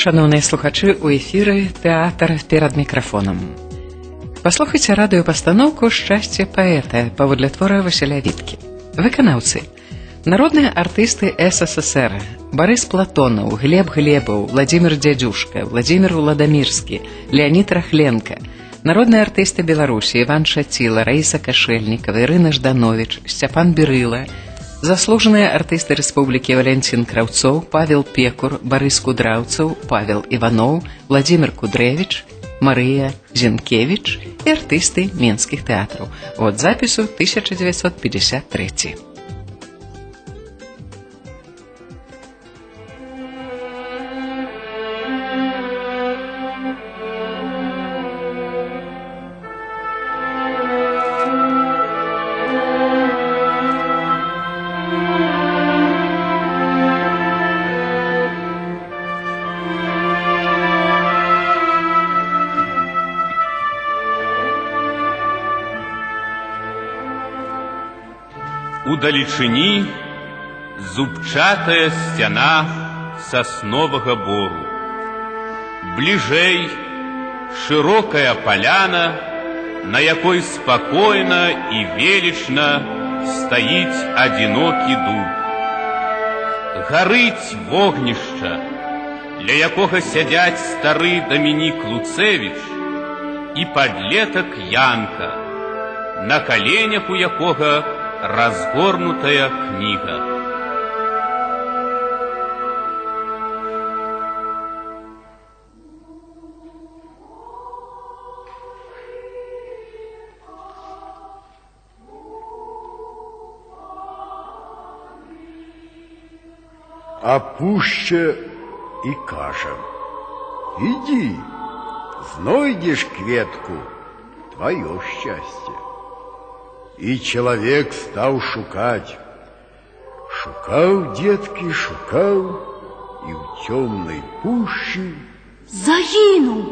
шановныя слухачы, у эфіры тэатр перад мікрафонам. Паслухайце радыёпастаноўку «Шчасце паэта» паводле твора Васіля Віткі. Выканаўцы: народныя артысты СССР Барыс Платонаў, Глеб Глебаў, Владзімир Дзядзюшка, Владзімир Владамірскі, Леонід Рахленка. Народныя артысты Беларусі Іван Шаціла, Раіса Кашэльнікава, Ірына Жданович, Сцяпан Берыла. Заслужаныя артысты рэспублікі Валянцін Краўцоў, Павел Пекур, Барыс Кудраўцаў, Павел Іваноў, Владзімир Кудрэвіч, Марыя Зінкевіч і артысты менскіх тэатраў. От запісу 1953. Удалечыні зубчатая сцяна сасновага бору. Бліжэй шырокая паляна, на якой спакойна і велічна стаіць адзінокі дуб. Гарыць вогнішча, ля якога сядзяць стары Дамінік Луцэвіч і падлетак Янка, на каленях у якога разгорнутая книга. А пушча і кажа: иди, знойдешь кветку, твое счастье. И человек стал шукать. Шукал, детки, шукал, и в темной пуще загинул.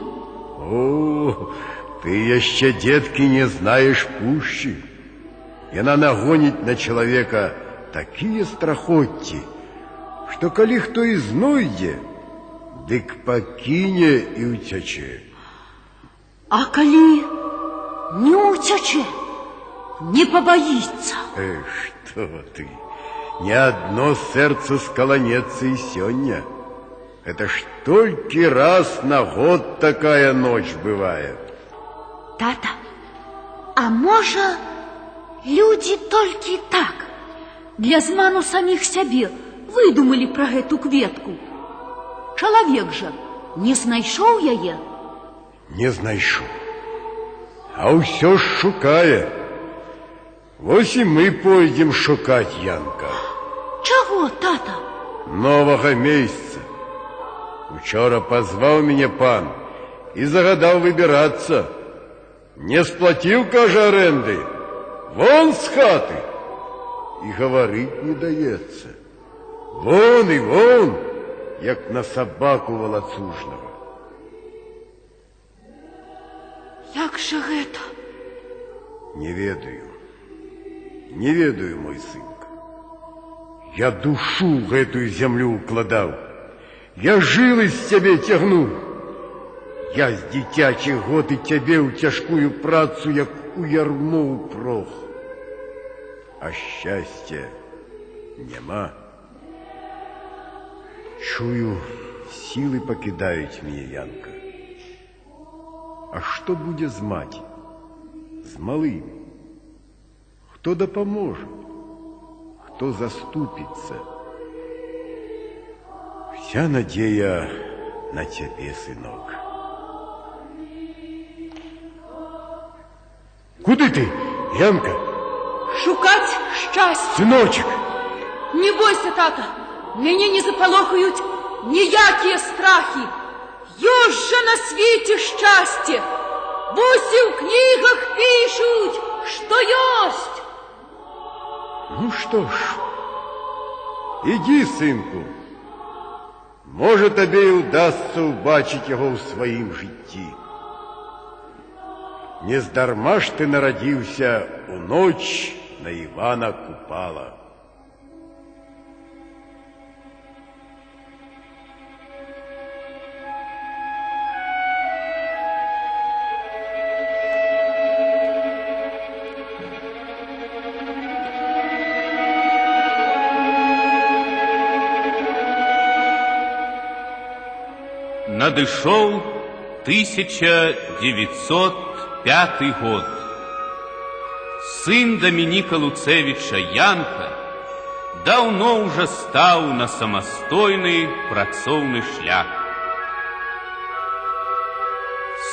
О, ты еще, детки, не знаешь пущи. И она нагонит на человека такие страхотти, что коли кто и знойде, дык покине и утече. А коли не утече, не побоится. Что ты? Ни одно сердце сколонется и сёння. Это ж только раз на год такая ночь бывает. Тата, а може, люди только так, для зману самих себе, выдумали про эту кветку? Человек же не знайшоў яе? Не знайшоў, а ўсё ж шукае. Вось і мы пойдем шукать, Янка. Чего, тата? Нового месяца. Учора позвал меня пан и загадал выбираться. Не сплатил, каже, аренды. Вон с хаты. И говорить не дается. Вон и вон, як на собаку волоцужного. Як же это? Не ведаю. Не ведаю, мой сынка. Я душу в эту землю укладал. Я жил из тебе тягнул. Я с дитячих год и тебе у тяжкую працу, як у ярмо упрох. А счастья нема. Чую, силы покидают меня, Янка. А что будет с мать, с малым? Кто допоможет? Кто заступится? Вся надея на тебе, сынок. Куды ты, Янка? Шукать счастье. Сыночек! Не бойся, тата, меня не заполохают ніякие страхи. Есть же на свете счастье. Буси в книгах пишут, что есть. Ну что ж, иди, сынку. Может, тебе и удастся убачить его в своим житті. Не здарма ж ты народился у ночь на Ивана Купала. Надышоў 1905 год. Сын Дамініка Луцевіча Янка даўно ўжо стаў на самастойны працоўны шлях.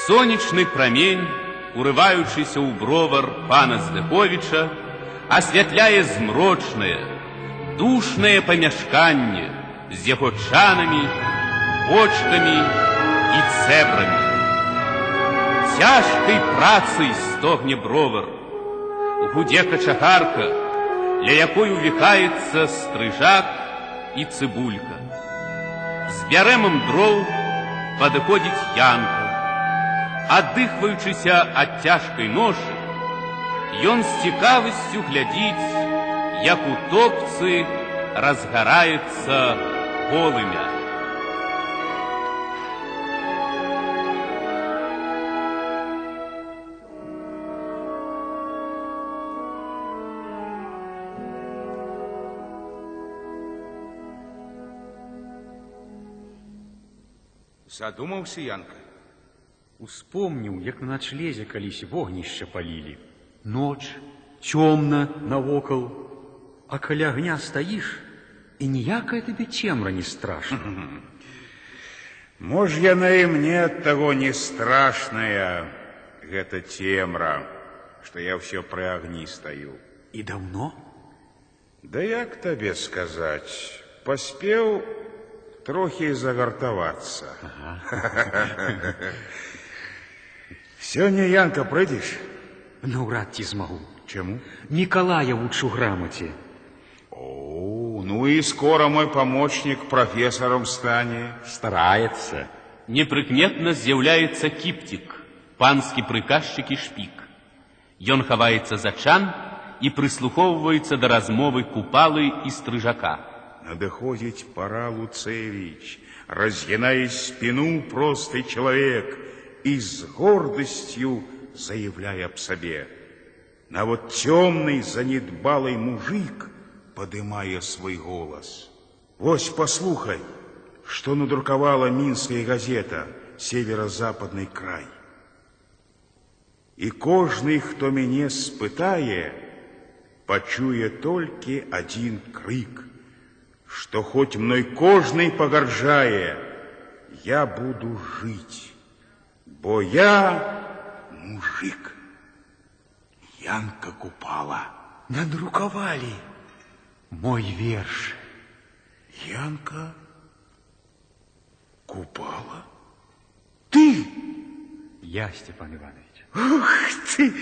Сонечны прамень, урываючыся ў бровар пана Здыховіча, асвятляе змрочнае, душнае памяшканне з яго чанамі, бочкамі і цэбрамі. Цяжкай працай стогне бровар, гудзе качагарка, ля якой увікаецца стрыжак і цыбулька. З бярэмам дроў падыходзіць Янка. Аддыхваючыся ад цяжкай ношы, ён з цікавасцю глядзіць, як у топцы разгараецца полымя. Задумаўся Янка. Успомніў, як на начлезе калісь вогнішча палілі. Ноч, цёмна навокал, а каля агня стаіш, і ніякая табе цемра не страшна. Мож яна і мне ад таго не страшная, гэта цемра, што я ўсё пры агні стаю. І даўно? Да як табе сказаць, паспеў трохі загартавацца. Сёння, Янка, прыйдзеш? Наўрад ці змагу. Чаму? Мікалая вучу грамаце. О, ну і скора мой памочнік прафесарам стане. Стараецца. Непрыкметна з'яўляецца Кіптік, панскі прыказчык і шпік. Ён хаваецца за чан і прыслухоўваецца да размовы купалы і стрыжака. Надыходзіць пора, Луцевич, разгинае спину простый человек и с гордостью заявляя об себе. Нават темный занедбалый мужик подымае свой голос. Вось послухай, что надрукавала Минская газета «Северо-западный край». И кожный, кто мяне спытае, пачуе толькі один крик, что хоть мной кожный погаржае, я буду жить, бо я мужик. Янка Купала. Надрукавалі мой верш. Янка Купала? Ты? Я, Степан Иванович. Ух ты!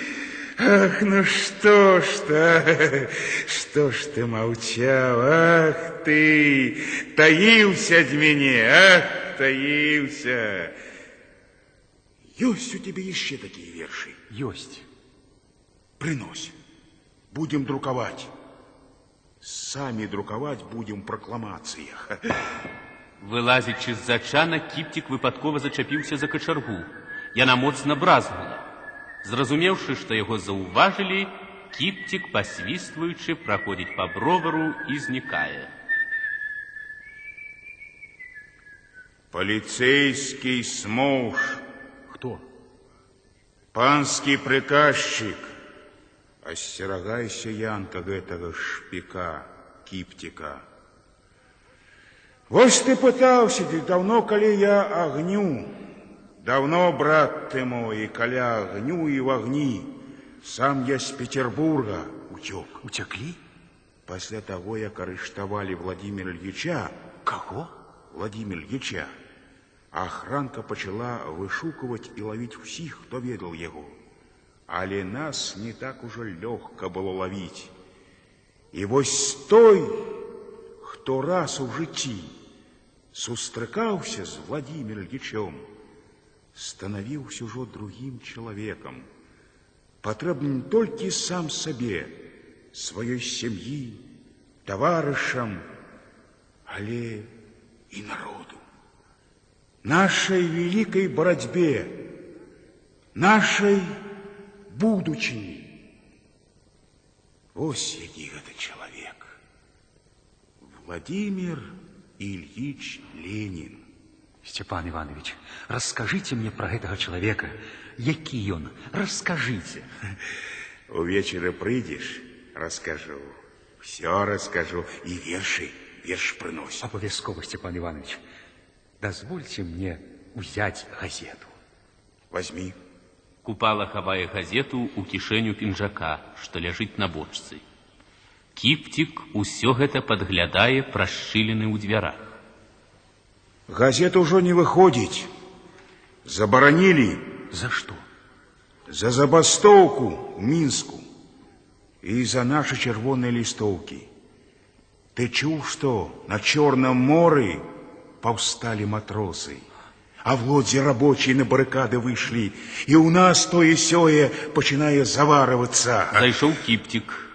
Ах, ну что ж ты молчал, ах ты, таился от меня, ах, таился. Есть у тебя еще такие верши? Есть. Принось, будем друковать. Сами друковать будем в прокламациях. Вылазячы з-за чана, Кіптік выпадкова зачапіўся за качаргу. Яна моцна бразгнула. Зразумеўшы, што яго заўважылі, Кіптік, пасвістваючы, праходзіць па бровару і знікае. Полицейский смуж. Кто? Панскі прыказчик. Остерагайся, Янка, гэтага шпіка, Кіптіка. Вось ты пытаўся, давно, калі я агню. Давно, брат ты мой, и каля огню и в огни. Сам я с Петербурга утек. Утекли? После того, як арыштовали Владимира Ильича. Кого? Владимира Ильича. Охранка почала вышукивать и ловить всех, кто ведал его. Але нас не так уже легко было ловить. И вось той, кто раз у житті сустрыкаўся з Владимиром Ильичем, становился уже другим человеком, потребным только сам себе, своей семьи, товарищам, але и народу. Нашей великой борьбе, нашей будучыні. Ось які гэта чалавек. Владимир Ильич Ленин. Степан Иванович, расскажите мне про этого человека. Який он? Расскажите. Увечері прийдеш, розкажу. Все розкажу. І верш приносит. Обовязково, Степан Иванович. Дозвольте мне взять газету. Возьми. Купала хавае газету ў кішэню пінжака, што ляжыць на бочцы. Кіптик усё гэта падглядае праз шчыліны ў дзвярах. Газета ўжо не выходзіць. Забаранілі. За что? За забастоўку ў Мінску. І за наши чырвоныя лістоўкі. Ты чуў, што на Чорным моры паўсталі матросы, а в лодзе рабочие на барыкады выйшлі, і ў нас тое-сёе пачынае заварвацца. Зайшоў Кіптик.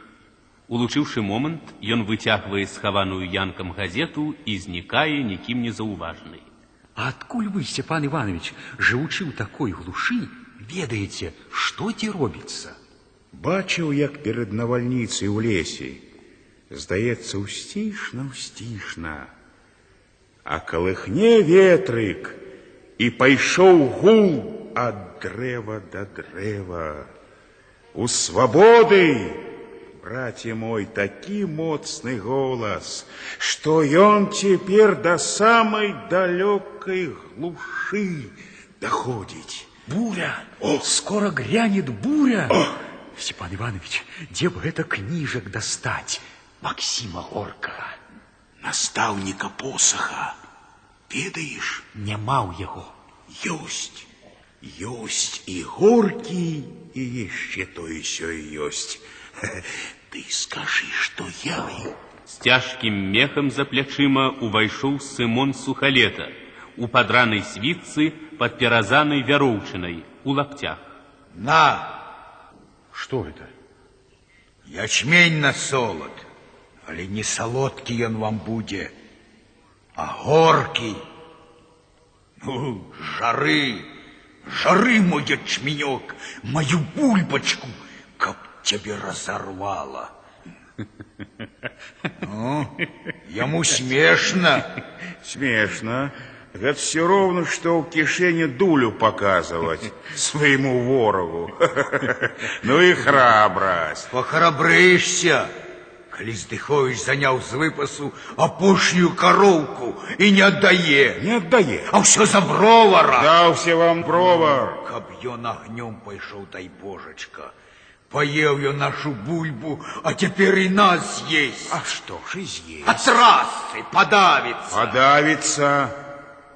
Улучыўшы момант, ён выцягвае схаваную янкам газету і знікае нікім не заўважаны. А адкуль вы, Степан Иванович, живучы ў такой глушы, ведаеце, што ці робіцца? Бачыў, як перад навальніцай у лесе. Здаецца, усцішна. А калыхне ветрык, і пайшоў гул ад дрэва да дрэва. У свабоды, браце мой, такі моцны голас, што ён цяпер да самай далёкай глушы даходзіць. Буря! Скоро грянет буря! Степан Иванович, где бы это книжек достать? Максима Горкага. Настаўніка посаха. Ведаеш? Няма ў яго. Ёсць і Горкі, і яшчэ тое-сёе ёсць. Ты скажы, што я... З цяжкім мехам за плячыма увайшоў Сымон Сухалета у падранай світцы пад перазанай вяроўчынай у лаптях. На! Что это? Ячмень на солод. Але не солодкі ён вам будзе, а горкі. Ну, жары мой ячменёк, мою бульбачку, каб цябе разорвала. Ну, яму смешна. Смешно. Это все ровно, что в кишене дулю показывать своему ворогу. Ну и храбрость. Похрабрышься, коли Здыхович занял з выпасу апошнюю коровку и не отдае. Не отдае. А все за бровара. Даўся вам бровар. Каб ён огнем пайшоў, дай божечка. Поел я нашу бульбу, а теперь и нас съесть. А что ж и съесть? От трассы подавится. Подавится.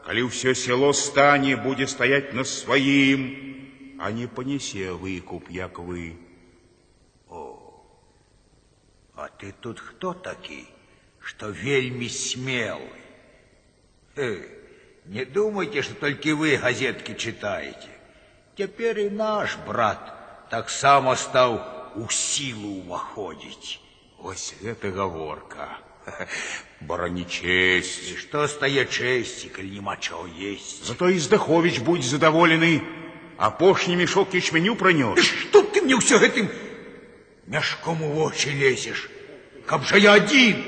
Коли все село стане, будет стоять на своим, а не понесе выкуп, як вы. А ты тут кто такой, что вельми смелый? Не думайте, что только вы газетки читаете. Теперь и наш брат так само стал у силу уваходить. Ось это гаворка. Барані честь. И что стає чести, коли нема чего есть? Зато и Здыхович будь задоволенный. Апошний мешок ячменю пронес. Что ты мне все этим мешком в очи лезешь? Каб же я один.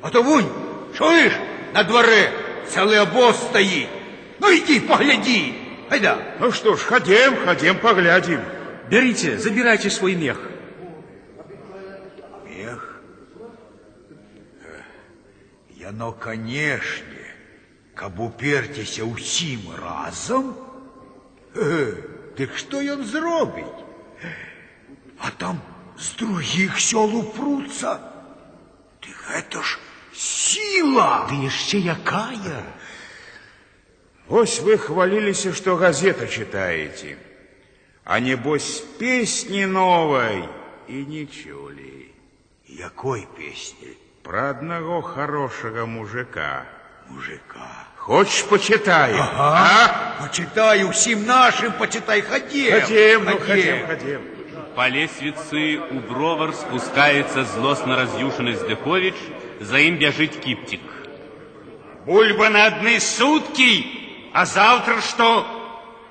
А то вунь, чуешь, на дворе целый обоз стоит. Ну иди, погляди. Айда. Ну что ж, ходим, поглядим. Берите, забирайте свой мех. Мех? Яно, конечно, каб упертися усім разом, дык што ён зробіць? А там з других сёл упруцца. Дык гэта ж сила! Ды яшчэ якая? Ось вы хвалились, что газета читаете, а небось песни новой и не чули. Якой песни? Про одного хорошего мужика. Мужика. Хочешь, почитаю? Ага. Почитай, усім нашим почитай. Ходим. Ходим. По лесвице у бровар спускается злостно разъюшенный Здыхович, за им бежит Киптик. Бульба на одни сутки, а завтра что?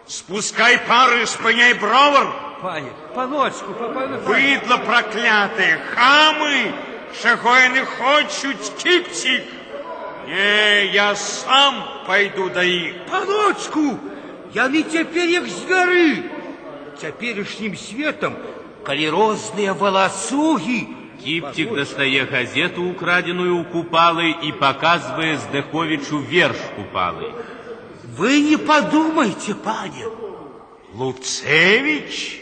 Спускай пары, спыняй бровар. Пане, паночку, Быдло проклятые, хамы, чего они хочуть, Киптик. Не, я сам пойду до іх. Паночку, яны цяпер як звяры. Цяперашнім светам, калі розныя валасугі. Кіптик достае газету, украденную у Купалы, и показывая Здыховичу верш Купалы. Вы не подумайте, пане. Луцевич?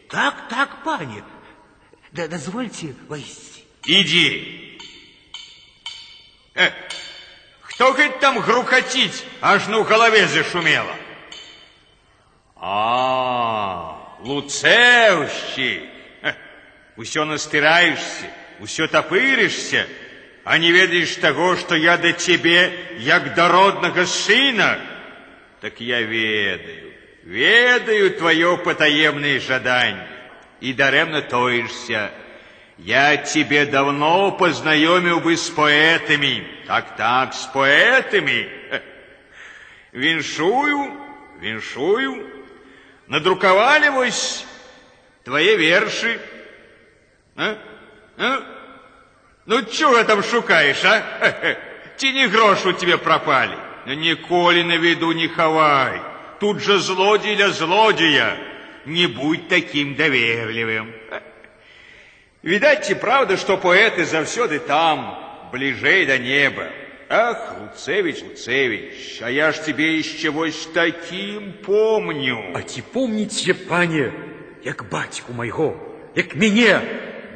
Так, пане. Да дозвольте войти. Иди. Кто хоть там грукотить, аж на голове зашумело? Луцевщик. Усё настыраешься, усё топыришься, а не ведаешь того, что я до тебе, як до родного сына. Так я ведаю твое потаемное жадание, и даремно тоишься. Я тебе давно познакомил бы с поэтами. Так, с поэтами. Віншую. Надруковали вось твои верши. Ну, чего там шукаешь, а? Ті не грош у тебе пропали. Ніколи на виду не хавай. Тут же злодей для злодея. Не будь таким доверливым. Видать, и правда, что поэты завсёды там, ближей до неба. Ах, Луцевич, а я ж тебе еще вось таким помню. А ці помніце, пане, як бацьку майго, як мяне,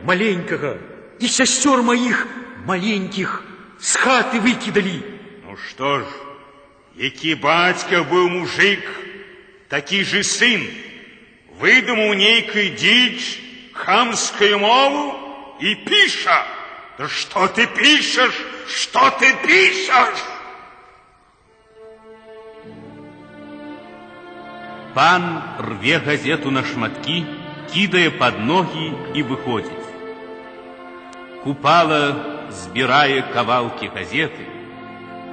маленькага, і сясцёр маіх маленькіх з хаты выкідалі. Ну что ж, які бацька был мужик, такі же сын, выдумал нейкую дичь, хамскую мову и пиша. Да что ты пишешь? Что ты пишешь? Пан рве газету на шматки, кидая под ноги и выходит. Купала, збирая кавалки газеты,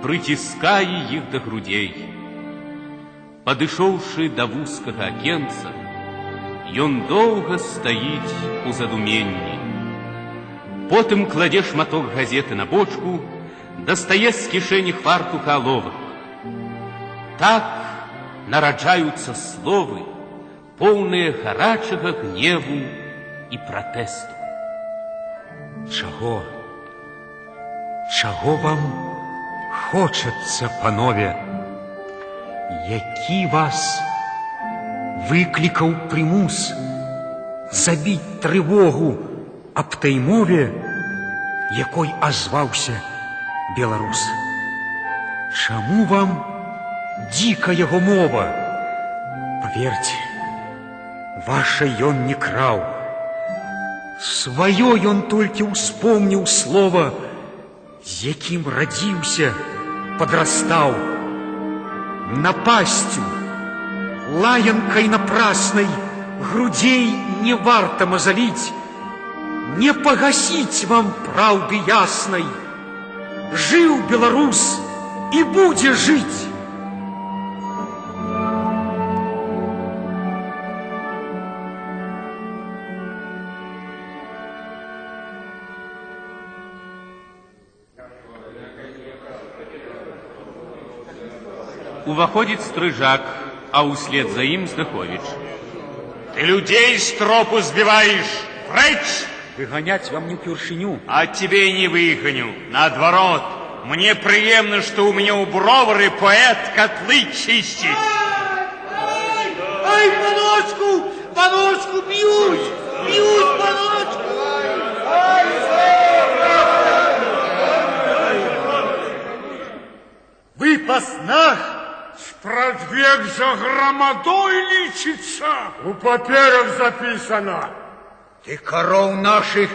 притиская их до грудей. Падышоўшы до вузкага акенца, ён доўга стаіць у задуменні. Потым кладе шматок газеты на бочку, дастае з кішэні фартука аловак. Так нараджаюцца словы, поўныя гарачага гневу і пратэсту. Чаго вам хочацца, панове? Які вас выклікаў прымус забіць трывогу аб той мове, якой азваўся беларус? Чаму вам дзіка яго мова? Паверьце, ваша ён не краў. Сваё ён толькі ўспомніў слова, з якім радзіўся, падрастаў. Напасцю, лаянкай напраснай грудзей не варта мазаліць, не пагасіць вам праўды яснай. Жыў беларус і будзе жыць. Уваходит Стрыжак, а услед за им Здыхович. Ты людей с тропу сбиваешь. Прочь! Выгонять вам не впершиню. А тебе и не выгоню. Наоборот, мне приемно, что у меня у бровары поэт котлы чистит. Ай, паночку, бьют, паночку. Вы по снах спрадвек за громадой лічится. У паперах записано. Ты коров наших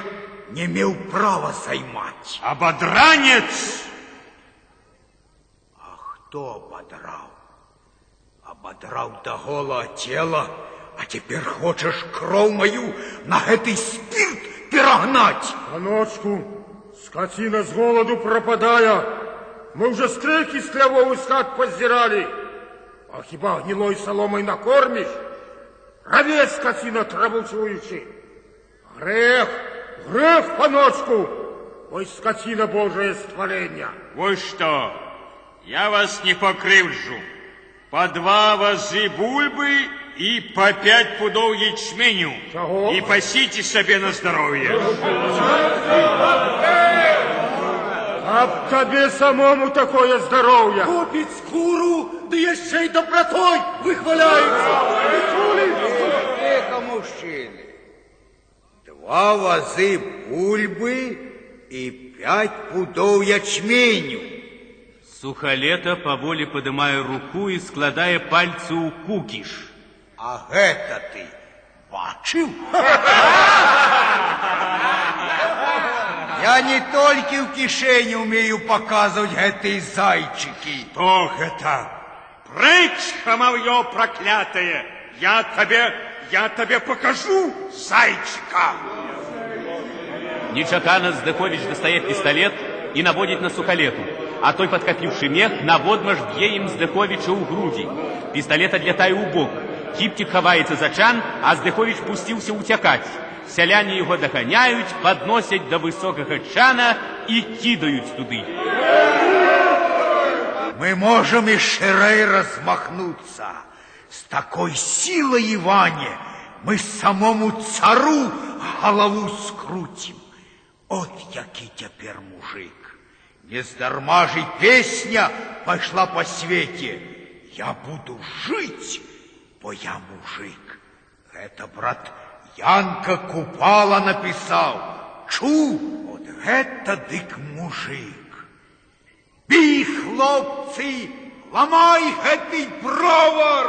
не имел права саймать. Ободранец! А кто ободрал? Ободрал до голого тела, а теперь хочешь кровь мою на этой спирт перегнать? Паночку, скотина с голоду пропадая, мы уже стрейки с левого из хат поздирали. А хиба гнилой соломой накормишь? Ровец, скотина, траву чующий. Грех, паночку, Ой, скотина Божие створение. Вот что, я вас не покрывжу. По 2 вазы бульбы и по 5 пудов ячменю. Чего? И пасите себе на здоровье. А тебе самому такое здоровье. Купить скуру, да еще и добротой выхваляются. Тихо, мужчины. 2 вазы бульбы и 5 пудов ячменю. Сухолета поволі подымая руку и складая пальцы у кукиш. А гэта ты бачыў? Я не толькі ў кішэні умею паказваць гэтыя зайчыкі. Кто это? Прыч, хамовье проклятое! Я тебе покажу зайчика. Нечакано Здыхович достает пистолет и наводит на Сухолету, а той, подкопивший мех, наводмаш бье им Здыховича у груди. Пистолет отлетая у бок. Киптик ховается за чан, а Здыхович пустился утекать. Селяне его догоняют, подносят до высокого чана и кидают туды. Мы можем и ширей размахнуться. С такой силой, Иване, мы самому цару голову скрутим. От який теперь мужик. Нездарма же песня пошла по свете. Я буду жить, бо я мужик. Это, брат, Янка Купала написал. Чу, вот это дык мужик. Бей, хлопцы, ломай гэтый бровар!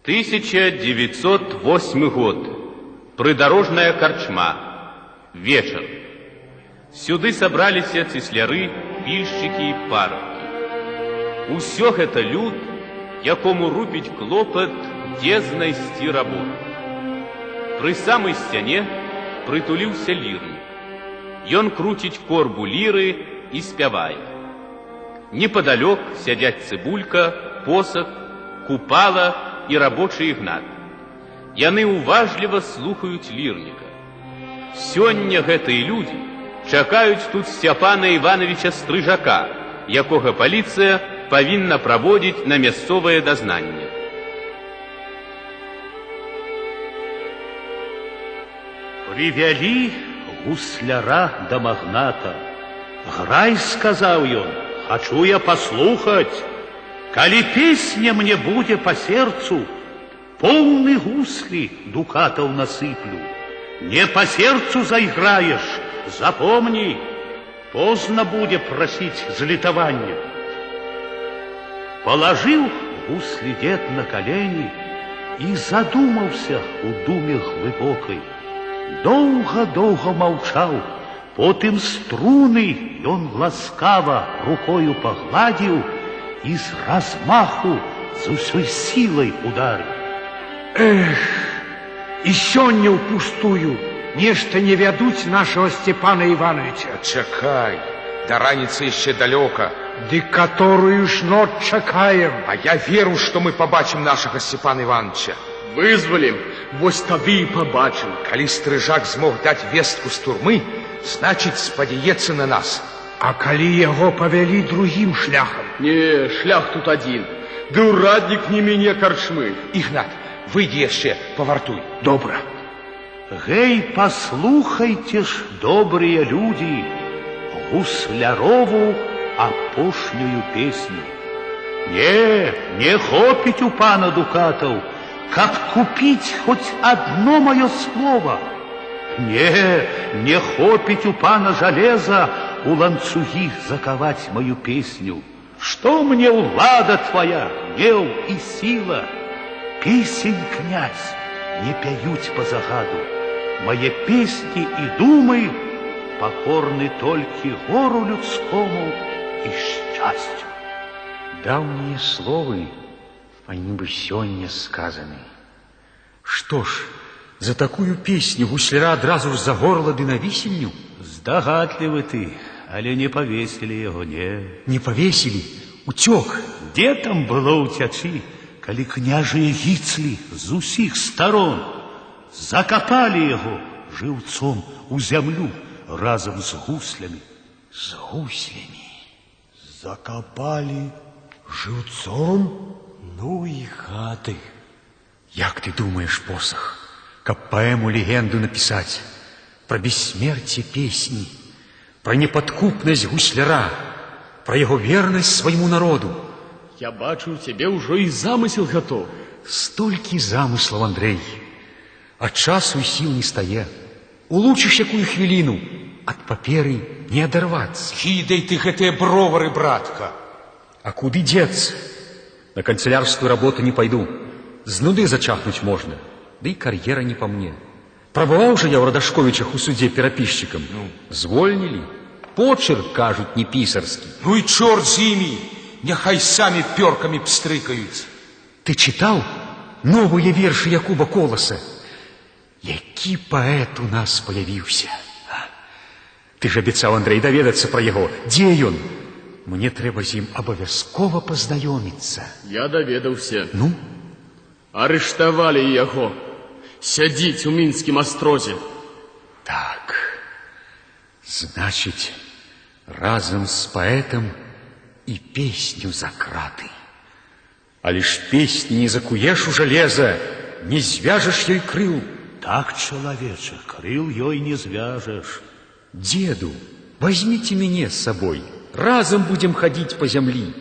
1908 год. Придорожная корчма. Вечер. Сюды собраліся цесляры, пільшчыкі і парабкі. Усё гэта люд, якому рупіць клопат, дзе знайсці работу. Пры самай сцяне прытуліўся лірнік. Ён круціць корбу ліры і спявае. Непадалёк сядзяць Цыбулька, Посах, Купала і рабочы Ігнат. Яны уважліва слухаюць лірніка. Сёння гэтыя людзі чакаюць тут Сцяпана Івановича Стрыжака, якога паліцыя павінна праводзіць на мясцовае дазнанне. Привялі гусляра да магната. Грай, сказаў ён, хачу я паслухаць. Калі песня мне будзе па сердцу, полны гуслі дукатаў насыплю. Не по сердцу заиграешь, запомни, поздно будет просить злитования. Положил гусли дед на колени и задумался у думе глыбокой. Долго-долго молчал, потым струны он ласкаво рукою погладил и с размаху с усей силой ударил. Эх, и сёння впустую нешта не вядуць нашего Степана Ивановича. Чакай, до раніцы яшчэ далёка. Ды которую ж ноч чакаем. А я веру, что мы побачим нашего Степана Ивановича. Вызволим, вось тады и побачим. Калі Стрыжак змог дать вестку з турмы, значит, спадзяецца на нас. А калі яго павялі другим шляхом? Не, шлях тут один. Да урадник не менее корчмы. Ігнат, выйди яшчэ, павартуй. Добра. Гей, послухайте ж, добрые люди, гуслярову апошнюю песню. Не хопить у пана дукатов, как купить хоть одно мое слово. Не хопить у пана железа у ланцуги заковать мою песню. Что мне влада твоя, гнев и сила? Песень, князь, не пяють по загаду. Мои песни и думы покорны толькі гору людскому и счастью. Давние словы, они бы сёння сказаны. Что ж, за такую песню гусляра адразу ж за горло ды на вісельню? Здагатлівы ты, але не повесили его, не. Не повесили? Утек. Где там было утячи, коли княжие гицли з усіх сторон закопали его живцом у землю разом с гуслями. С гуслями? Закопали живцом? Ну и хаты. Як ты думаешь, посох, как поэму-легенду написать про бессмертие песни, про неподкупность гусляра, про его верность своему народу? Я бачу, у тебе уже и замысел готов. Столькі замыслов, Андрей, а часу и сил не стае. Улучишь якую хвилину, от паперы не оторваться. Кидай ты гэтыя бровары, братка. А куды деться? На канцелярскую работу не пойду. З нуды зачахнуть можно, да и карьера не по мне. Пробывал же я у Радашковичах у суде пераписчиком. Звольнили. Почерк, кажут, не писарский. Ну и черт с ими, няхай сами перками пстрыкаюць. Ты читал новые верши Якуба Колоса? Які поэт у нас появился. Ты же обещал, Андрей, доведаться про его. Где он? Мне трэба з ім обовязково познаёмиться. Я доведаўся. Ну? Арыштавалі яго. Сядзіць у мінскім астрозе. Так, значит, разом с поэтом и песню за краты. А лишь песни не закуешь у железа, не свяжешь ей крыл. Так, человече, крыл ей не свяжешь. Деду, возьмите меня с собой. Разом будем ходить по земли.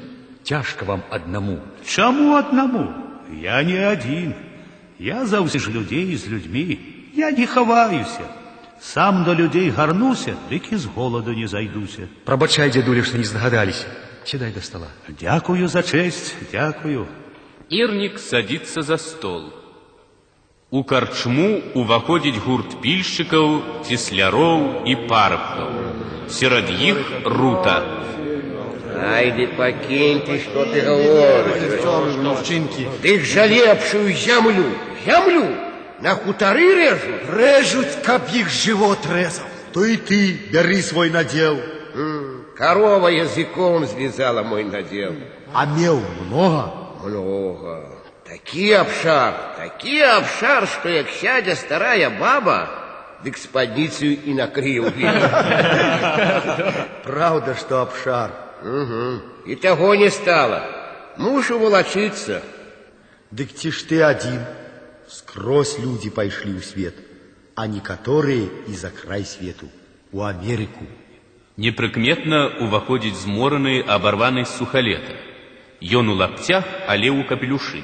Тяжко вам одному. Чему одному? Я не один. Я заўсёды ж людей з людьми. Я не хаваюся. Сам до людей гарнуся, дык і з голоду не зайдуся. Пробачай, дедуля, что не здогадались. Сідай до стола. Дякую за честь, дякую. Ірнік садится за стол. У карчму уваходзіць гурт пільшчыкаў, цесляроў і парабкаў. Сярод іх Рута. Айди, покинь ты, что ты говоришь. Ты ж за лепшую землю на хутары режут. Режут, каб их живот резал. То и ты бери свой надел. Корова языком связала мой надел. А мел много? Много. Такий обшар, что як сядя старая баба, дык спадницу и накрыл. Правда, что обшар. Угу. И того не стало. Мушу волочиться. Дык ти ж ты один. Скрозь люди пошли у свет, а некоторые и за край свету, у Америку. Непрыкметна уваходзіць змораны, абарваны сухалета. Ён у лаптях, але ў капелюшы.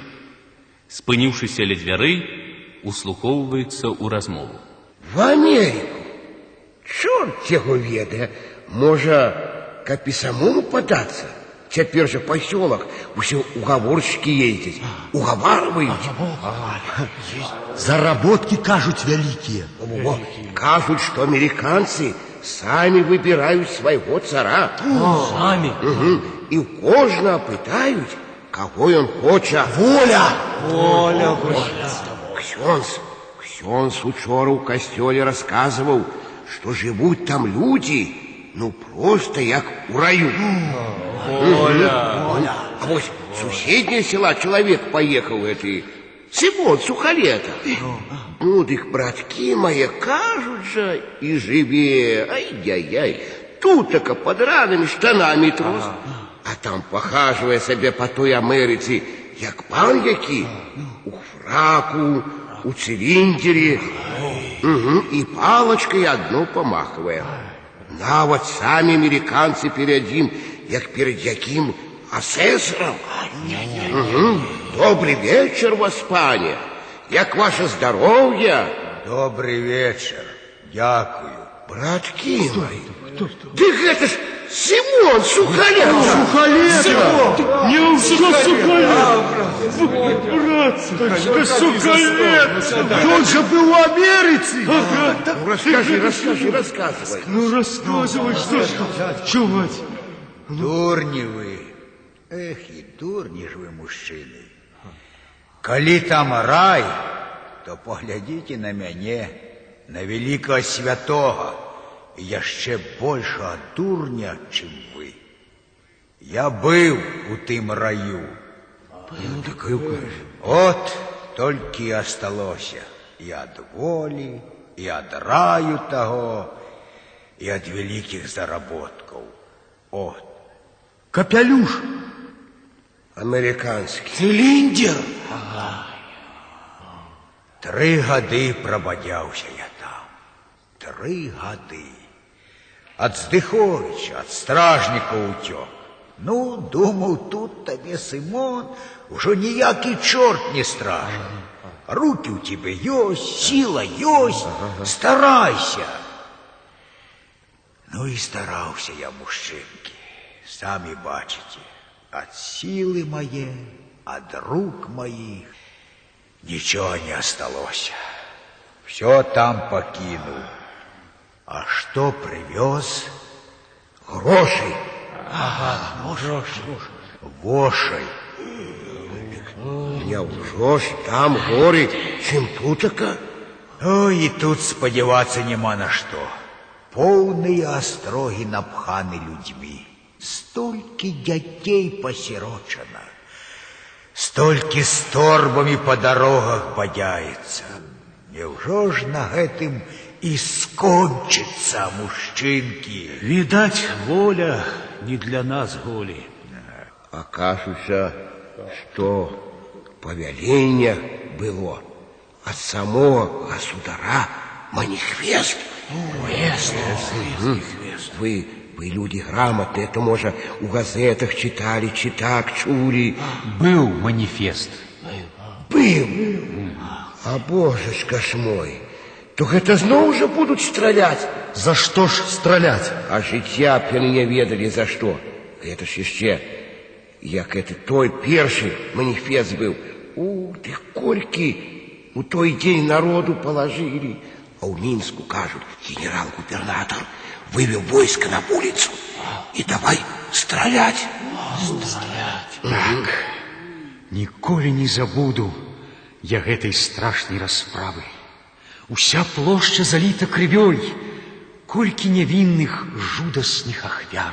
Спыніўшыся ля дзвярэй, услухоўваецца ў размову. В Америку? Чорт яго ведае. Можа, каб і самому падацца? Цяпер жа пасёлак усе угаворшчыкі ездзяць, угаварваюць. Заработки, кажут, великие. Кажут, что американцы сами выбирают своего цара. Сами? Угу. И у кожного пытают, кого он хочет. Воля! Воля! Ксёнз учора у костёле рассказывал, что живут там люди, ну просто як у раю. Воля! А вот с соседнего села человек поехал, это Симон Сухалета. Ну, дык, братки мои, кажут же, и живе, ай-яй-яй, тут-така под разными штанами трус, а там похаживая себе по той Америце, як пан які, у фраку, у цилиндере, и палочкой одну помахивая. Навод сами американцы перед ним, як перед яким асессором. Добрый вечер, Воспане. Як ваше здоровье? Добрый вечер. Дякую. Братки мои, да это ж Симон Сухалета. Сухалета! Не Сухалета! Братцка, сукалет! Он же был в Америке! Рассказывай. Ну, рассказывай, что ж чувать. Дурні ви. Ех, і дурні ж ви, мужчини. Коли там рай, то поглядіть на мене, на великого святого, і яще більшого дурня, чим ви. Я був у тим раю. От тільки і осталося і від волі, і від раю того, і від великих заработків. От. Капелюш. Американский. Цилиндр. 3 годи пробадявся я там. 3 годи. От Здиховича, от стражника утек. Ну, думав, тут тобі, Симон, уже ніякий чорт не страшен. Руки у тебе есть, сила есть, старайся. Ну і старався я, мужчинки. Самі бачите, от силы моей, от рук моих ничего не осталось. Все там покинул. А что привез? Гроши. Ага, гроши. Вошей. Я уже ж там горы, чем тутака. Ой, и тут сподеваться нема на что. Полные остроги напханы людьми. Столько детей посирочено. Столько с торбами по дорогах бодяется. Невжо ж на гэтым и скончится, мужчинки? Видать, воля не для нас голи. Окажется, что повеление было от самого государа манифест. Вы люди грамотные, это, может, у газетах читали, так чули. Был манифест. Был. А божечка ж мой, то это снова уже будут стрелять. За что ж стрелять? А життя б не ведали за что. Это ж еще, як это той перший манифест был. Ты кольки у той день народу положили. А у Минску, кажут, генерал-губернатор вывел войско на улицу и давай стрелять. Так, ніколи не забуду я гэтай страшнай расправы. Уся плошча заліта крывёй, колькі нявінных жудасных ахвяр.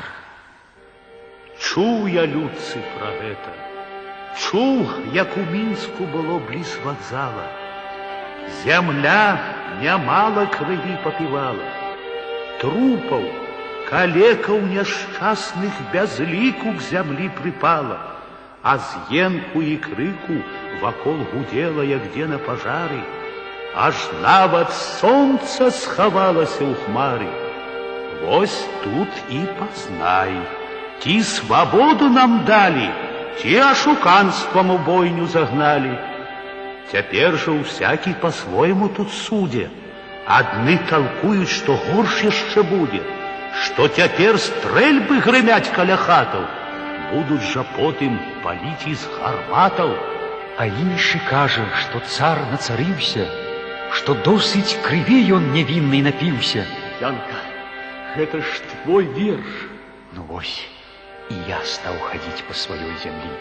Чуў я, людцы, пра гэта. Чуў, як у Мінску было бліз вакзала. Зямля нямала крыві папівала. Трупаў, калекаў няшчасных без ліку к зямлі прыпала, а з енку і крыку вакол гудела, як дзе на пажары, аж нават сонца схавалася ў хмары. Вось тут і пазнай, ці свабоду нам далі, ці ашуканствам у бойню загналі. Цяпер жа усякі па-свойму тут судзе. Адны толкуюць, што горш яшчэ будзе, што цяпер стрэльбы грымяць каля хатаў, будуць жа потым паліць з гарматаў. А іншы кажа, што цар нацарыўся, што досыць крыві ён нявіннай напіўся. Янка, гэта ж твой верш. Ну вось, і я стаў хадзіць па сваёй зямлі.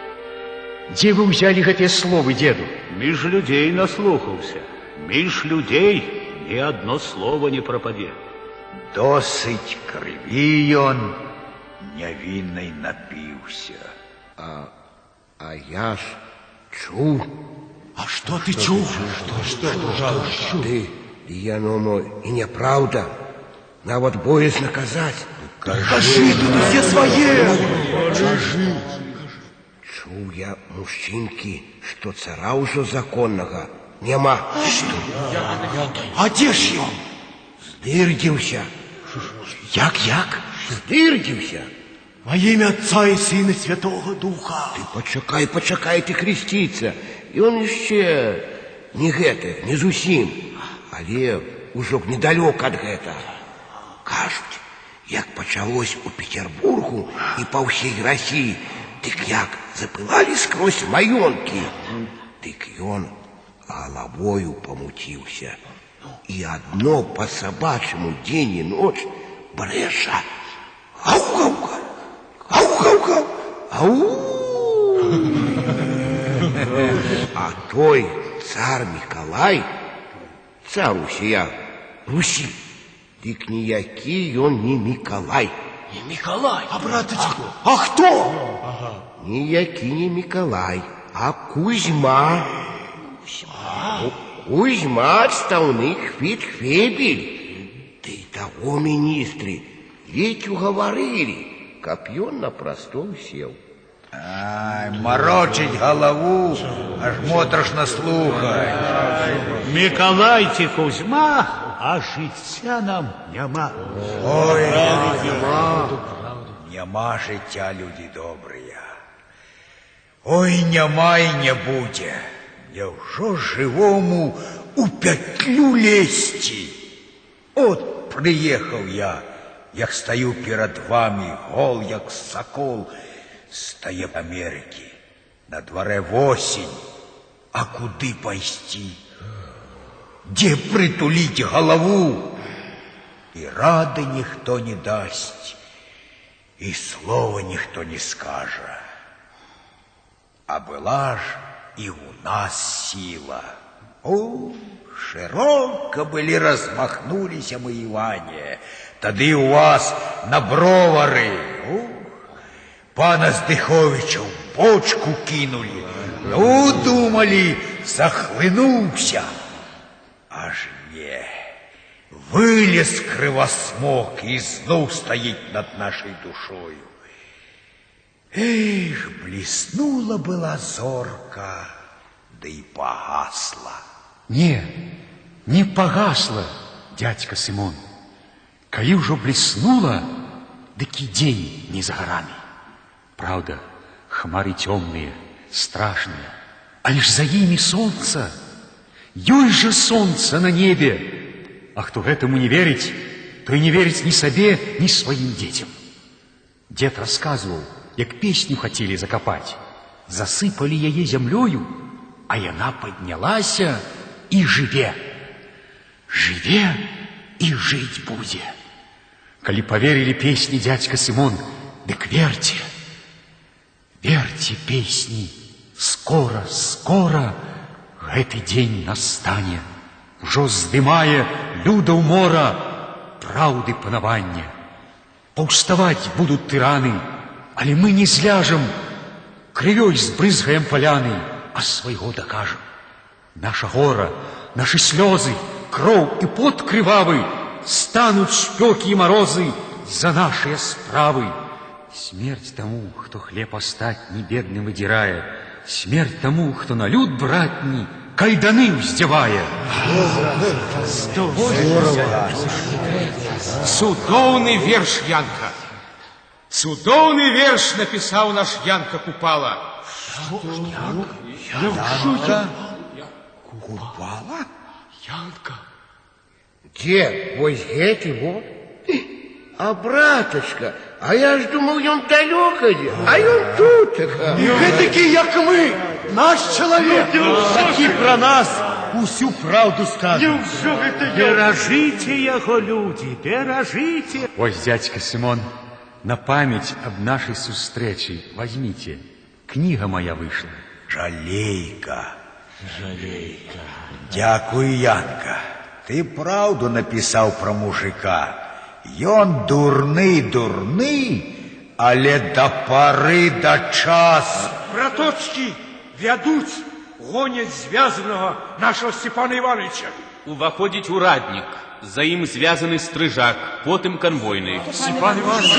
Дзе вы ўзялі гэтыя словы, дзеду? Між людзей наслухаўся. Між людзей ні адно слова не прападзе. Досыць крыві ён нявіннай напіўся. А я ж чуў. А что ты чуў? Что? Ты, яно и неправда. Нават боязно казаць. Кажи, тут все свои. Чуў я, мужчынкі, што цара ўжо законнага няма. А дзе ж ён? Здырдзіўся. Як? Здырдзіўся. Во имя Отца и Сына Святого Духа. Ты почакай, ты хреститься. И он еще не гэта, не зусім, але ўжо недалёк ад гэта. Кажуць, як пачалось у Петербургу и по всей России Дык як запылали скрозь маёнткі. Дык ён головою помутился. И одно по-собачьему день и ночь бреша. Ау-ау-ау! Ау-ау-ау! Ау! А той царь Миколай, царь усія Руси, дык ніякі ён не Миколай. Не Миколай, а браточку, а кто? Ніякі не Миколай, а Кузьма. Кузьма отставных фельдфебель. Да и того министры ведь уговорили, каб ён на престол сел. Ай, морочить голову, аж моторошно слухать. Миколай ці Кузьма, а життя нам нема. Ой, нема життя, люди добрые. Ой, нема і не буде. Невжо живому у петлю лезти? От приехал я, як стою перед вами, гол, як сокол, стає в Америке. На дворе осень, а куды пойти? Где притулить голову? И рады никто не даст, и слова никто не скажет. А была ж и у нас сила. О, широко были размахнулись мы, Иване. Тады у вас на бровары. Пана Здыховича в бочку кинули. Ну, думали, захлынувся. Аж не. Вылез кривосмок и знов стоит над нашей душою. Эх, блеснула была зорка, да и погасла. Не погасла, дядька Симон. Коли уже блеснула, дык и день не за горами. Правда, хмары темные, страшные, а лишь за ими солнце. Ёй же солнце на небе. А кто этому не верить, то и не верить ни себе, ни своим детям. Дед рассказывал, як песню хотели закопать. Засыпали яе землею, а яна поднялася и живе. Живе и жить буде. Коли поверили песни дядька Симон, дык верьте. Верьте песни, скоро, скоро гэты день настане. Ужо здымае люда ў мора праўды панавання. Паўставаць будут тыраны, але мы не зляжем, крывёй збрызгаем поляны, а свайго докажем. Наша гора, наши слезы, кроў и пот крывавы станут спёки и морозы за наши справы. Смерть тому, кто хлеб остать не бедным выдирая, смерть тому, кто на люд братни кайданы вздевая. Цудоўны верш, Янка. Цудоўны верш написал наш Янка Купала. Купала? Янка. Где? Вот эти вот. А браточка, а я ж думал, ён далеко, а ён тут. Вы такие, як мы, наш человек. Такі про нас усю правду скажет. Бережите его, люди, бережите. Ось, дядька Симон, на память об нашей сустрече возьмите. Книга моя вышла. Жалейка. Жалейка. Дякую, Янка. Ты правду написал про мужика. Ён дурны, але до поры до час. Браточки вядут, гонят звязанного нашего Степана Ивановича. Уваходить урадник, за им звязанный стрижак, потом конвойный. Степан Иванович!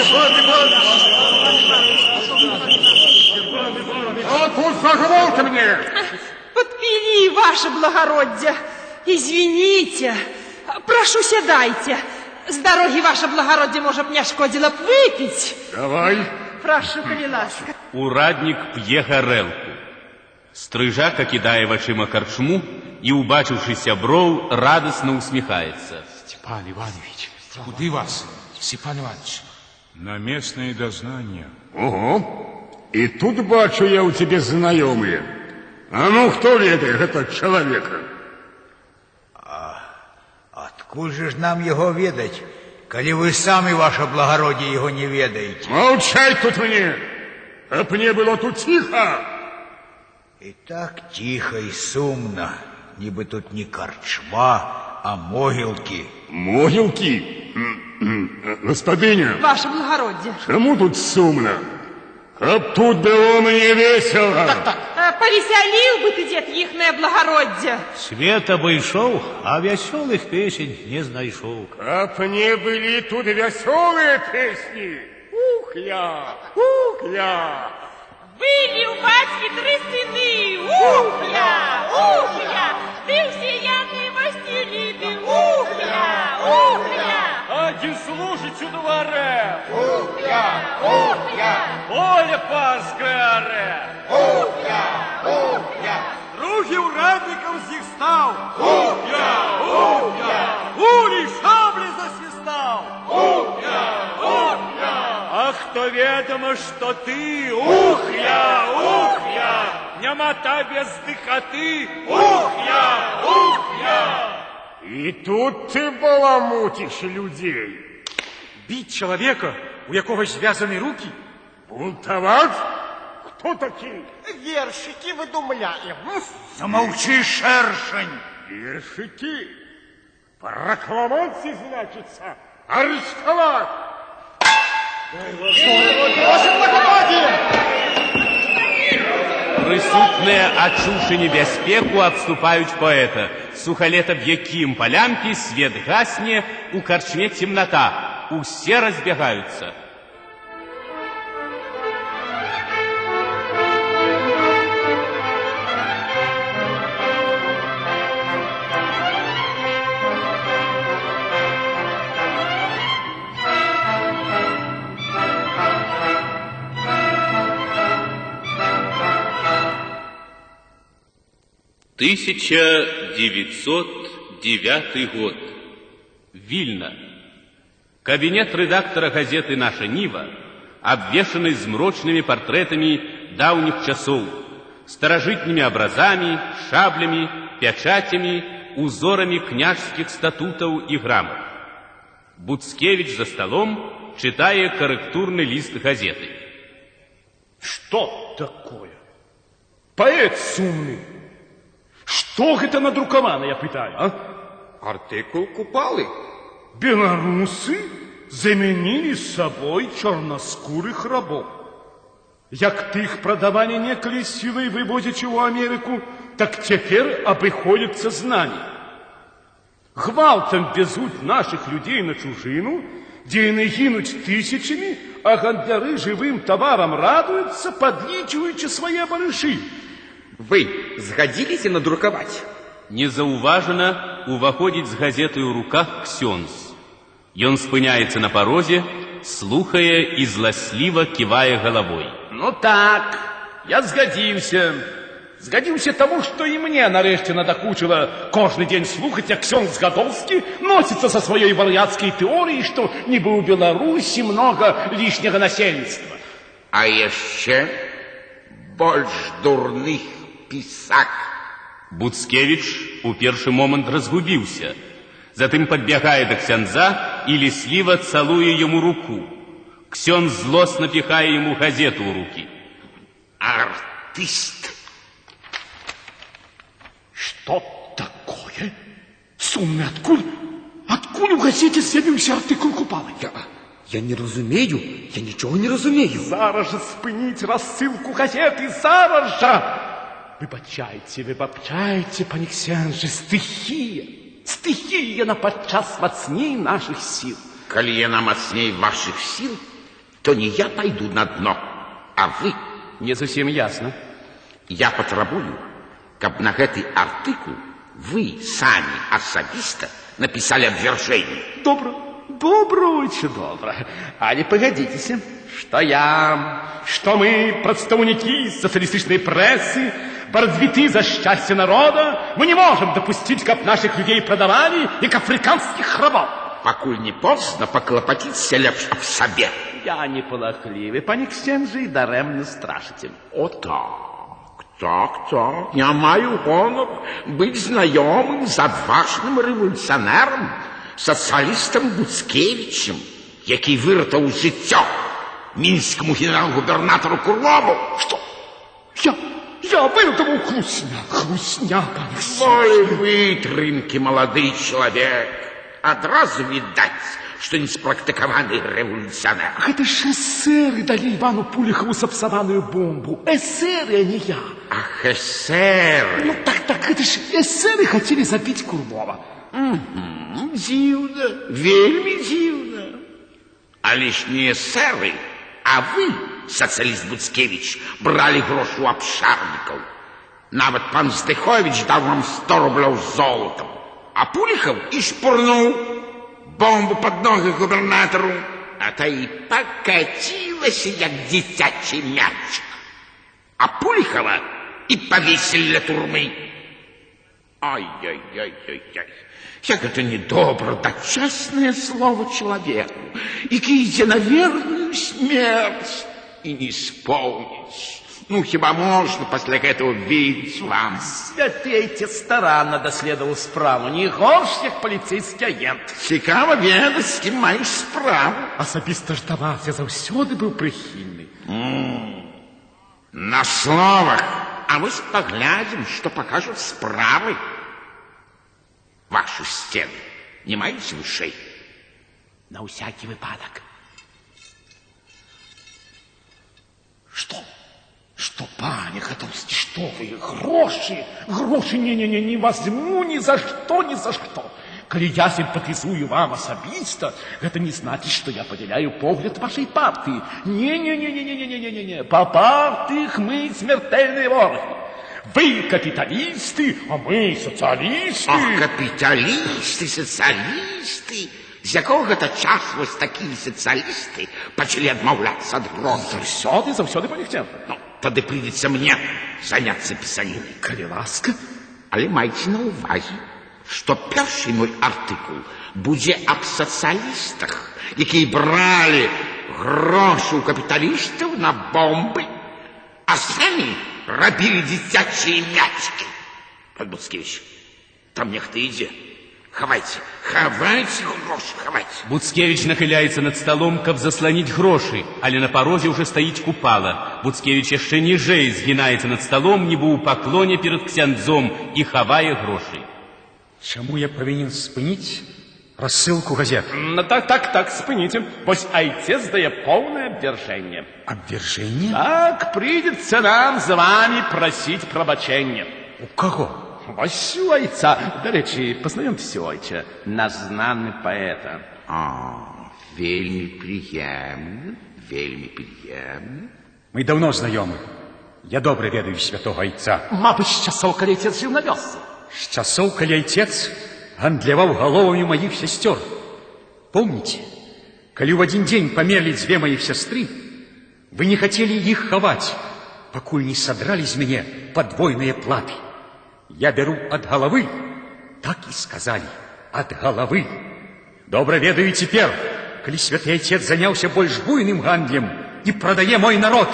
Позвольте мне! Подпили, ваше благородие. Извините. Прошу, седайте. С дороги, ваше благородие, может, мне шкодило б выпить. Давай. Прошу, коли ласка. Урадник п'е гарэлку. Стрижак окидая вачыма карчму и, убачивши сяброў, радостно усмехается. Степан Иванович. Куды вас, Степан Иванович? На местное дознание. Ого. И тут бачу я у тебе знакомые. А ну, кто ведает этого человека? Откуль же ж нам его ведать, коли вы сами, ваше благородие, его не ведаете? Молчать тут мне! Об мне было тут тихо! И так тихо и сумно, ніби тут не корчма, а могилки. Могилки? Господиня! Ваше благородие. Чему тут сумно? Об тут было мне весело. Повеселил бы ты, дед, ихное благородие. Свет обойшов, а веселых песен не знайшов. Об мне были тут веселые песни. Ух я. Были у батьки 3 сыны. Ух я. Ты всеядный мастелиты. Ух я. Один служить у дворе. Ух я. Поле панское оре. Ух я. Други урадников зих стал. Ух я. Пули шабли засвистал. Ух я. Ах, то ведомо, что ты. Ух я. Нямота без дыхоты. Ух я. И тут ты баламутишь людей. Бить человека, у якого звязаны руки? Бунтовать? Кто такие? Вершики выдумляем. Замолчи, шершень. Вершики? Прокламации, значится, арестовать. Прысутныя, адчуўшы небяспеку, абступаюць паэта. Сухалета б'е кім па лямпе, свет гасне, у карчме цемната. Усе разбегаются. — 1909 год. Вильна. Кабинет редактора газеты «Наша Нива» обвешанный змрочными портретами давних часов, старожитными образами, шаблями, печатями, узорами княжских статутов и грамот. Буцкевич за столом, читая корректурный лист газеты. Что такое? Поэт сумный. Что это надрукавано, я питаю, а? Артикул Купалы. Белорусы заменили собой черноскурых рабов. Як тых продавали неколи силой вывозячи в Америку, так теперь обиходятся знания. Гвалтом везут наших людей на чужину, где и гинуть тысячами, а гандляры живым товаром радуются, подлічуючи свои барыши. Вы згадзіліся надрукаваць? Незаўважана уваходзіць з газетай у руках ксёндз. Ён спыняецца на парозе, слухае і зласліва ківае галавой. Ну так, я згадзіўся. Згадзіўся таму, што і мне нарэшце надакучыла кожны дзень слухаць, як ксёндз Гадоўскі носіцца са сваёй вар'яцкай тэорыяй, што нібы ў Беларусі многа лішняга насельніцтва. А яшчэ больш дурных пісак. Буцкевич у першы момант разгубіўся, затым падбягае да ксяндза і лісліва цалуе яму руку. Ксёндз злосна піхае яму газету ў рукі. Артист. Что такое? Сумны, откуль у газете з'явіўся артыкул Купалы? Я не разумею, я нічого не разумею. Зараз же спыніць рассылку газеты, зараз же! Выбачайце, пане ксяндзе, стыхія яна падчас мацней наших сил. Калі яна мацней ваших сил, то не я пойду на дно, а вы. Не зусім ясна. Я патрабую, каб на гэты артыкул вы самі асабіста напісалі абвяржэнне. Добра, очень добра. Але погодитесь, что мы, представники социалистической прессы, развиты за счастье народа, мы не можем допустить, как наших людей продавали, как африканских рабов. Пакуль не поздно поклопотиться лепш об себе. Я не полохливый, пане ксенже, и даремно страшите. О так. Я маю гонор быть знакомым с отважным революционером, социалистом Буцкевичем, який вирятував життя мінському генерал-губернатору Курлову. Что? Я вырвал хрустня, пане ксенже. Более вытринки, молодой человек. Одразу видать, что не спрактикованный революционер. Это ж эсеры дали Ивану Пулихову сапсованную бомбу. Эсеры, а не я. Ах, эсеры. Ну так, это ж эсеры хотели забить Курлова. Дивно, вельми дивно. А лишь не эсеры, а вы, социалист Буцкевич, брали гроши у обшарников. Нават пан Здыхович дал вам 100 рублей золотом. А Пулихов и шпурнул бомбу под ноги губернатору. А та и покатилась, як дитячий мячик. А Пулихова и повесили для турмы. Ай-яй-яй-яй-яй. Як это недобро дать честное слово человеку, який идет на верную смерть и не исполнить. Ну, хіба можно после этого верить вам? Святый отец старанно доследовал справу, не горш, як полицейский агент. Цікаво ведать, з ким маєш справу. Особисто ж до вас я завсёды был прихильный. На словах. А мы поглядим, что покажут справы. Вашу стену. Не маете ушей? На всякий выпадок. Что, пане Ходовский, что вы, гроши, не возьму ни за что. Коли я симпатизую вам особисто, это не значит, что я поделяю погляд вашей партии. Не. По партиях мы смертельные вороги. Вы капиталисты, а мы социалисты. Ах, капиталисты, социалисты. З якого гэта часу вось такія сацыялісты пачалі адмаўляцца ад грошай? Заўсёды, пане ксенже. Ну, тады прыйдзецца мне заняцца пісанінай. Калі ласка. Але майце на ўвазе, што першы мой артыкул будзе аб сацыялістах, якія бралі грошы ў капіталістаў на бомбы, а самі рабілі дзіцячыя мячкі. Пан Буцкевич, там нехта ідзе. Хавайте гроши, хавайте. Буцкевич нахиляется над столом, каб заслонить гроши, але на порозе уже стоит купала. Буцкевич еще ниже сгинается над столом, нібы у поклоне перед ксяндзом и хавая гроши. Чему я повинен спынить рассылку газет? Так, спыните. Вось отец дает полное обвержение. Обвержение? Так, придется нам с вами просить пробачения. У кого? Вось у ойца. До речи, познайомьтесь, ойче, наш знанный поэта. Вельми приемно. Мы давно знакомы. Я добре ведаю святого ойца. Мабуть, с часов, коли отец жил на вёсце. С часов, коли отец гандлевал головами моих сестер. Помните, коли в один день померли две моих сестры, вы не хотели их ховать, покуль не содрали с меня подвойные платы. Я беру от головы, так и сказали, от головы. Добро ведаю теперь, коли святый отец занялся больш буйным гандлем и продае мой народ.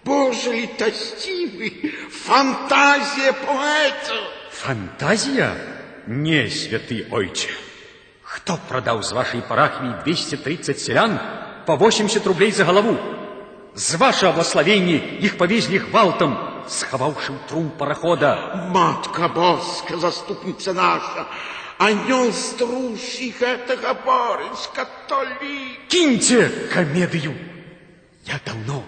Боже литостивый, фантазия поэта. Фантазия? Не, святый ойче. Кто продал с вашей парафии 230 селян по 80 рублей за голову? З вашего благословения их повезли гвалтом, сховавшим трум парохода. Матка Боска, заступница наша, анёл струщий, это говорит, католик. Киньте комедию. Я давно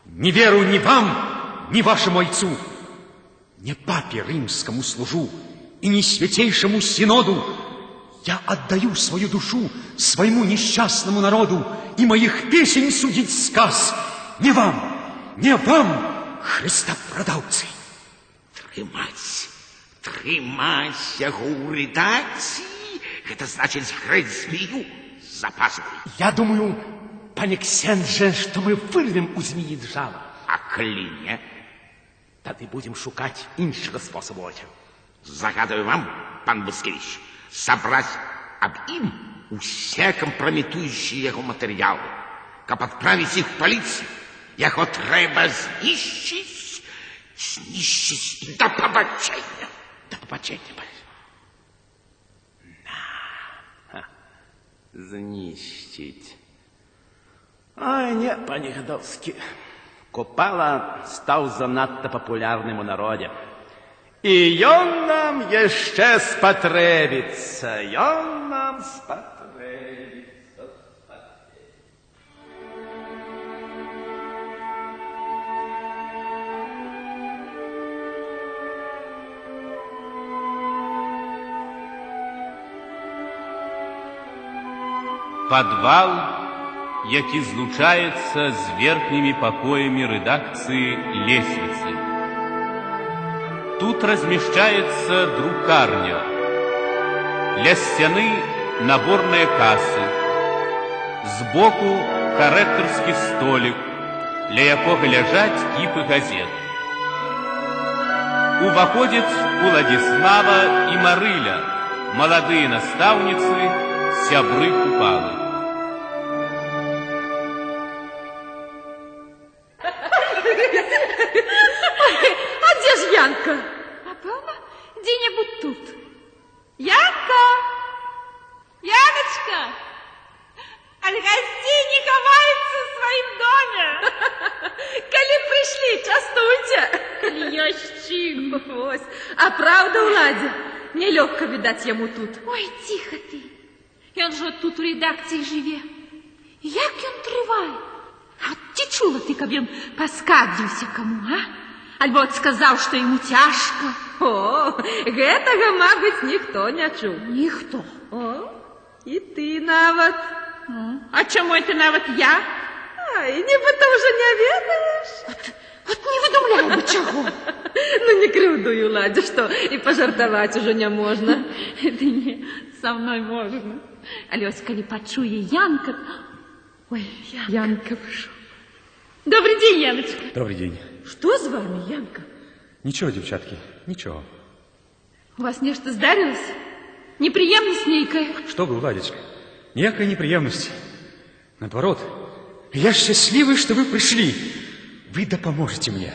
не веру ни вам, ни вашему ойцу, не папе римскому служу и не святейшему синоду. Я отдаю свою душу своему несчастному народу, и моих песен судить сказ. Не вам, христопродавцы. Трымайся, гурыдаці. Это значит сгрызть змею за пазухой. Я думаю, пане ксендже, что мы вырвем у змеи жало. А коли не? Тады будем шукать іншага способу. Загадываю вам, пан Буцкевич, собрать об им усе кампраметуючыя яго матэрыялы. Каб адправіць іх паліцыі, яго трэба знішчыць да пабачэння. Да пабачэння. Знищить. Ой, не, пане Гадоўскі. Купала стаў занадта папулярным у народе. І ён нам яшчэ спатрэбіцца. Ён нам спатрэбіцца. Падвал, які злучаецца з верхнімі пакоямі рэдакцыі лесвіцы. Тут размяшчаецца друкарня. Ля сцяны наборныя касы. Збоку карэктарскі столік, ля якога ляжаць кіпы газет. Уваходзяць Уладзіслава і Марыля, маладыя настаўніцы, сябры Купалы. А дзе ж Янка? Напэўна, дзе-небудзь тут. Янка! Яночка! Ад гасцей не хаваецца ў сваім доме. Калі прыйшлі, частуйце. Калі ёсць чым. Вось. А правда, Уладзе? Нелёгка, відаць, яму тут. Ой, ціха ты. Ён жа тут у рэдакцыі жыве. Як ён трывае? А ці чула ты, каб ён паскардзіўся каму, а? Альбо сказаў, што яму цяжка. О, гэтага, мабыць, ніхто не чуў. Ніхто. О, і ты нават. А чаму ты нават я? Ай, нібыта ўжо не ведаеш. От не выдумляй бы чаго. Ну, не крыўдуй, Уладзя, што і пажартаваць ужо не можна. Ды не, са мной можна. Але ось калі пачуе Янка... Ой, Янка вышел. Добрый день, Яночка. Добрый день. Что с вами, Янка? Ничего, девчатки, ничего. У вас нечто здарилось? Неприемность нейкая? Что вы, Уладечка, никакой неприемности. Наоборот, я счастливый, что вы пришли. Вы допоможете мне.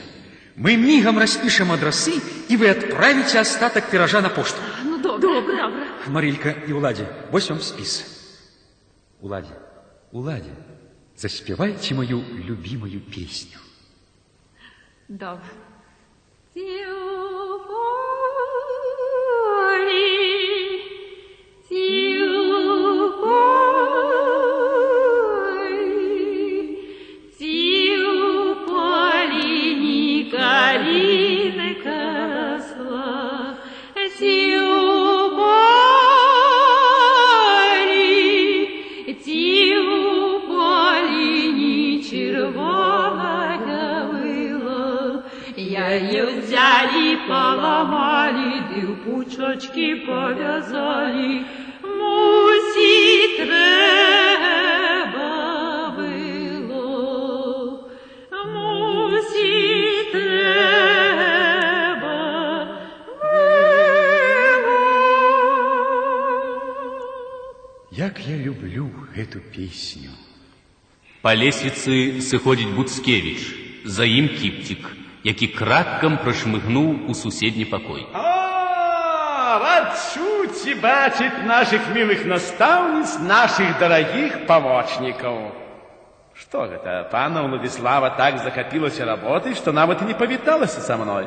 Мы мигом распишем адрасы, и вы отправите остаток пирожа на пошту. Ну, добро. Марилька и Уладя, вось вам спис. Уладя, заспевайте мою любимую песню. Добро. Взяли, поломали, да в пучочки повязали. Мусить треба было, мусить треба было. Як я люблю эту песню. По лесвіцы сыходзіць Буцкевіч, за ім Кіптик, які краткам прошмыгнуў у суседні пакой. Рад чуць и бачить наших милых наставниц, наших дорогих помощников. Что это, пана Владислава так закопилась работой, что нават и не повидалась со мной.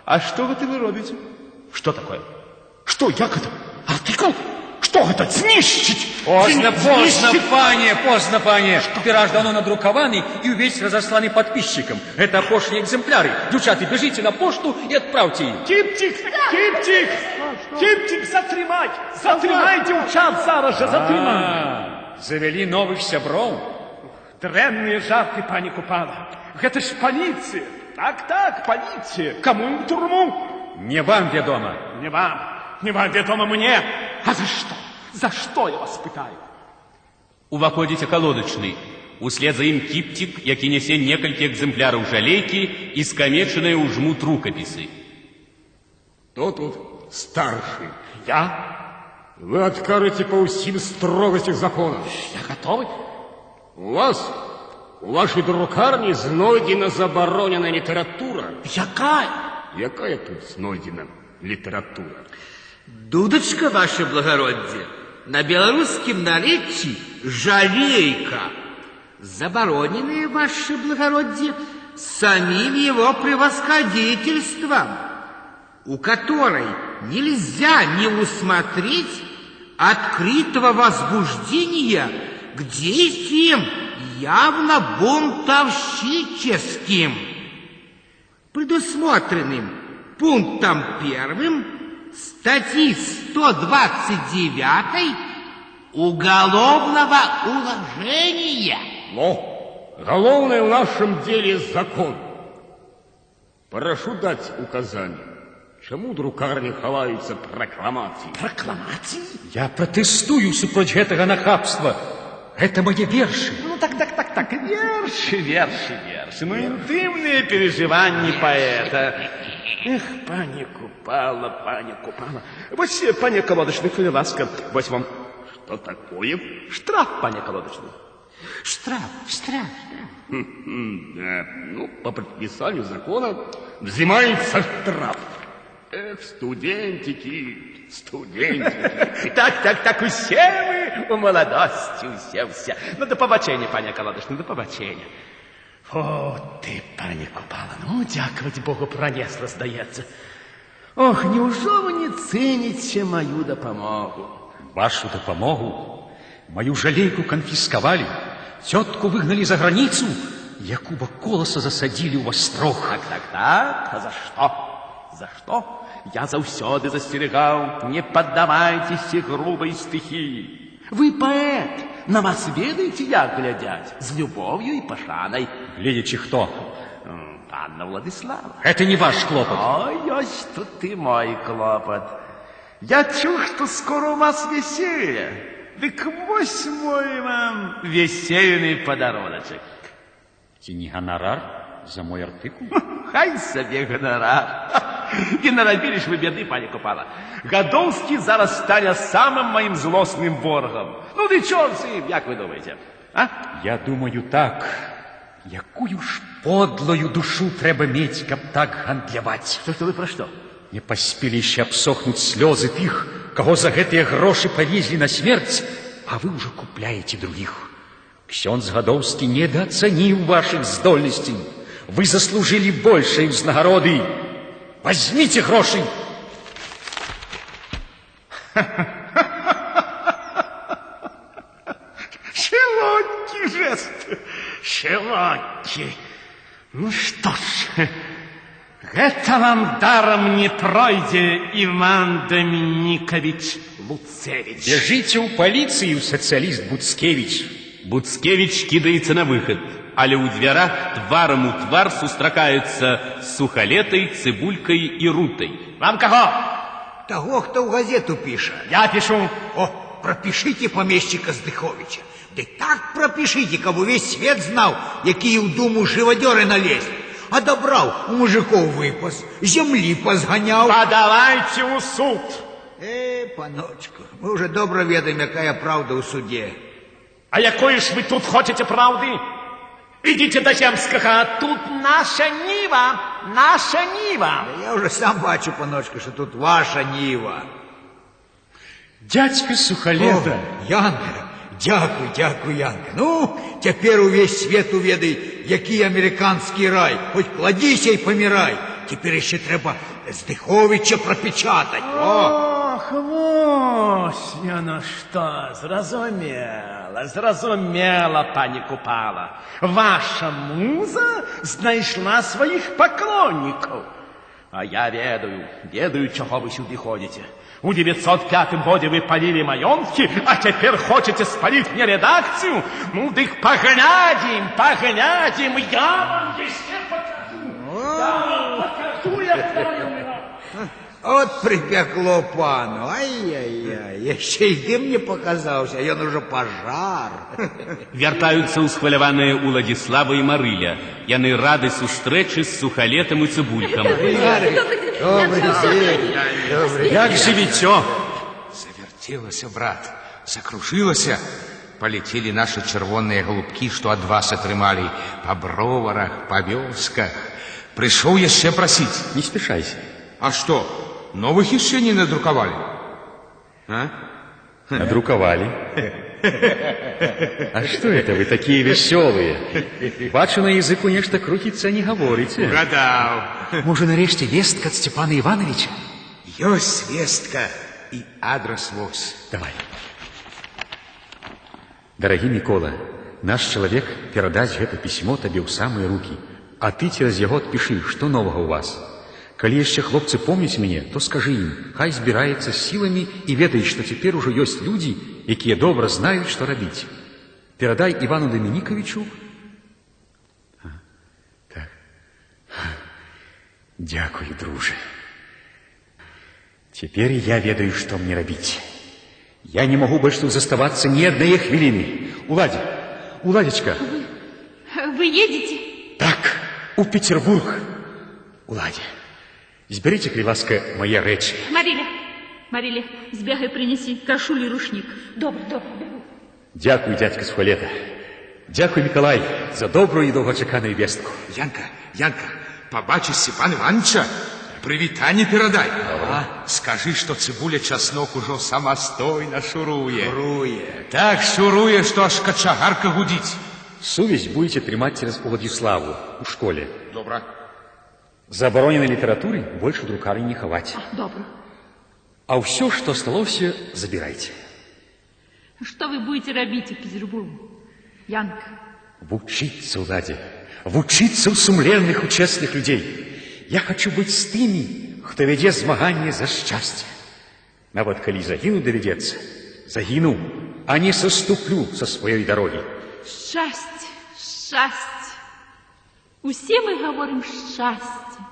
А что вы робите? Что такое? Что, як это? Артикул? Что это? Знищить! Поздно, пане. Тираж давно надрукованный и увесь разосланный подписчикам. Это пошлые экземпляры. Девчата, бежите на пошту и отправьте их. Киптик, затрымать! Затрымай, девчат, зараз же затрымай! Завели новых сябров? Дрэнные жарты, пани Купала. Это ж полиция. Так, полиция. Кому им в турму? Не вам ведомо. Не вам ведомо мне. А за что? За что, я вас пытаю? Уваходзіць акалодачны. Услед за ім Кіптик, які нясе некалькі экземпляраў жалейкі і скамечаныя ў жмут рукапісы. Кто тут старший? Я? Вы откажете по усім строгостях закона. Я готовий. У вашій друкарні знойдена заборонена література. Яка? Яка тут знойдена література? Дудочка, ваше благородие, на белорусском наречии жалейка, забороненная, ваше благородие, самим его превосходительством, у которой нельзя не усмотреть открытого возбуждения к действиям явно бунтовщическим, предусмотренным пунктом 1 статьи 129 Уголовного уложения. Но головное в нашем деле закон. Прошу дать указание, чему друкарні ховаються прокламації. Прокламації? Я протестую супроть гэтага нахабства. Это мои верши. Ну, так. Верши. Ну, интимные переживания поэта. Эх, пані Купала. Вось, пане колодочный, коли ласка, вось вам. Что такое? Штраф, пане колодочный. Штраф. Да, ну, по предписанию закона взимается штраф. Эх, студентики. Так, усе мы у молодости, усе. Ну, до побачення, пане колодочный, до побачення. О, ти, пані Купала, ну, дякувати Богу, пронесло, здається. Ох, неужо ви не цените мою допомогу? Вашу допомогу? Мою жалейку конфисковали, тетку выгнали за границу, Якуба Колоса засадили у Острог. Так, а за что? За что? Я заўсёды застерегал, не поддавайтесь грубой стихии. Вы поэт, на вас ведаете, як глядять, с любовью и пошаной. Глядячи кто? Анна Владислава. Это не ваш клопот. Ой, тут и мой клопот. Я чув, что скоро у вас веселье. Так вось мой вам весельный подаруночек. Це не гонорар за мой артикул? Хай себе гонорар. И наробили ж вы беды, пані Купала. Гадовский зараз стане самым моим злостным ворогом. Ну, ты чёрт с ним, як вы думаете? А? Я думаю так. Якую ж подлую душу треба мець, каб так гандляваць. Что вы про что? Не паспелі яшчэ абсохнуць слёзы тых, кого за гэтыя грошы павезлі на смерць, а вы уже купляете других. Ксёндз Гадоўскі недооценил ваших здольностей. Вы заслужили большей взнагороды. Возьмите гроши. Широкий жест. Широкий. Ну что ж, это вам даром не пройдзе, Иван Доминикович Луцевич. Бежите у полиции, социалист Буцкевич. Буцкевич кидаецца на выход, але ў дзвярах тварам у твар сустракаюцца з Сухалетай, Цыбулькай і Рутай. Вам кого? Того, кто в газету пишет. Я пишу. О, пропишите помещика Здыховича. Да так пропишите, кабы весь свет знал, якие в думу живодеры налезли. А добрал у мужиков выпас, земли позгонял. Подавайте у суд. Паночку, мы уже добро ведаем, якая правда у суде. А якої ж ви тут хочете правди? Ідіть до Земського, тут наша Ніва, наша Ніва. Я уже сам бачу, паночку, что тут ваша Нива. Дядька Сухалета. Янка, дякую, Янка. Ну, теперь увесь свет уведай, який американский рай. Хоть кладися и помирай. Теперь еще треба Здыховича пропечатать. Ох, вось яно что, зразумела, пані Купала. Ваша муза знайшла своих поклонников. А я ведаю, чего вы сюда ходите. У 905 году вы полили маёнтки, а теперь хотите спалить мне редакцию? Ну, так поглядим, я вам еще покажу. Вот припекло пану. Ай-яй-яй, яшчэ і дым не показаўся, ён уже пожар. Вяртаюцца ўсхваляваныя Уладзіслава і Марыля. Яны рады сустрэчы з Сухалетам і Цыбулькам. Як жывіццё? Захацелася, брат, закружылася. Полетели наши чырвоныя голубки, что от вас атрымалі по броварах, по вёсках. Пришел яшчэ просить. Не спешайся. А что, новых яшчэ не надруковали? А? Надруковали. А что это вы такие веселые? Бачу, на языку нечто крутится, не говорите. Угадал. Может, нарешті вестка от Степана Ивановича? Ёсць вестка и адрес вось. Давай. Дорогий Микола, наш человек перадать это письмо тебе в самые руки, а ты через его отпиши, что нового у вас. Коли еще хлопцы помнят меня, то скажи им, хай збирается силами и ведает, что теперь уже есть люди, якие добро знают, что робить. Передай Ивану Доминиковичу. Так. Дякую, друже. Теперь я ведаю, что мне робить. Я не могу больше тут заставаться ни одной хвилины. Уладечка. Вы едете? Так, у Петербург. Уладя, зберите, криваска, мои речи. Мариля, збегай, принеси кашулю и рушник. Добре. Дякую, дядька з Хуалета. Дякую, Миколай, за добрую и долгочеканную вестку. Янка, побачишь Степана Ивановича, привитание передай. Скажи, что цибуля чеснок уже самостойно шуруе. Так шуруе, что аж кочагарка гудить. Совесть будете тримать через Владиславу в школе. Добро. Забороненной литературы больше друкарей не ховать. Добро. А все, что осталось, забирайте. Что вы будете робить в Петербурге, Янка? Вучиться, Уладя, вучиться у сумленных, у честных людей. Я хочу быть с теми, кто ведет змагание за счастье. А вот коли загину доведется, загину, а не соступлю со своей дороги. Счастье. Усе мы говорим счастье.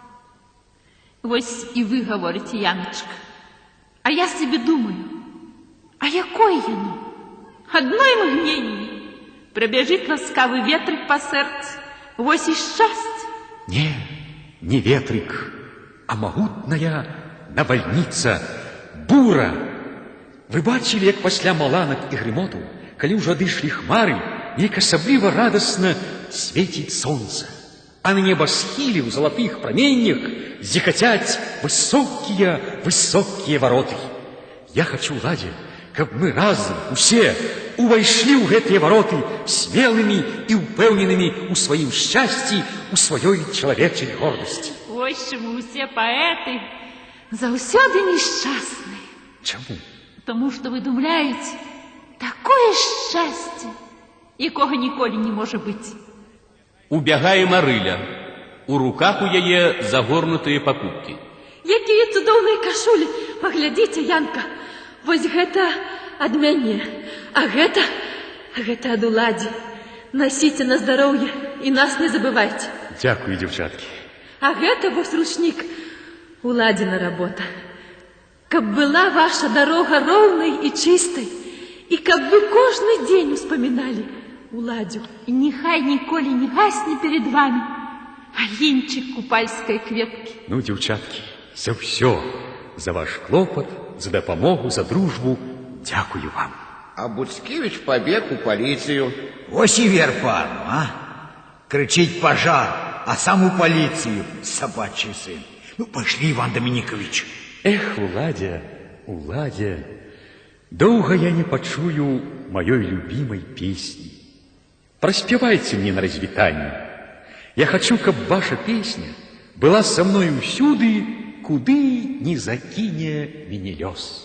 Вось и вы говорите, Яночка. А я себе думаю, а якое яно? Одной мгновение пробежит ласкавый ветрик по сердцу, вось и счастье. Не ветрик, а могутная навальница, бура. Вы бачили, як пасля маланак і грымоту, калі ўжо адышлі хмары, неяк асабліва радасна свеціць сонца, а на небасхіле ў залатых праменнях зіхацяць высокія вароты. Я хочу, Ладя, каб мы разом усе увайшлі ў гэтыя вароты смелымі і ўпэўненымі ў сваім шчасці, у сваёй чалавечай гордасці. Ось чаму усе паэты заўсёды несчастныя. Чаму? Тому што вы думляеце, такое шчасце, якога ніколі не можа быць. Убягае Марыля. У руках у яе загорнутыя пакупкі. Якія цудоўныя кашулі! Паглядзіце, Янка, вось гэта ад мяне, а гэта ад Уладзі. Насіце на здароўе і нас не забывайце. Дякую, дзяўчаткі. А гэта вось ручнік, Уладзіна работа. Каб была ваша дарога роўнай і чыстай, і каб вы кожны дзень успаміналі Уладзю. І нехай ніколі не гасне перед вами агеньчык купальскай кветкі. Ну, дзяўчаткі, за ўсё, за ваш клопат, за дапамогу, за дружбу, дякую вам. А Буцкевич побег у полицию. Ось и Верфарм, а? Кричить пожар, а сам у полицию, собачий сын. Ну, пошли, Иван Доминикович. Эх, Уладя, долго я не почую моей любимой песни. Проспевайте мне на развитание. Я хочу, каб ваша песня была со мной усюды, куды не закине меня лёс.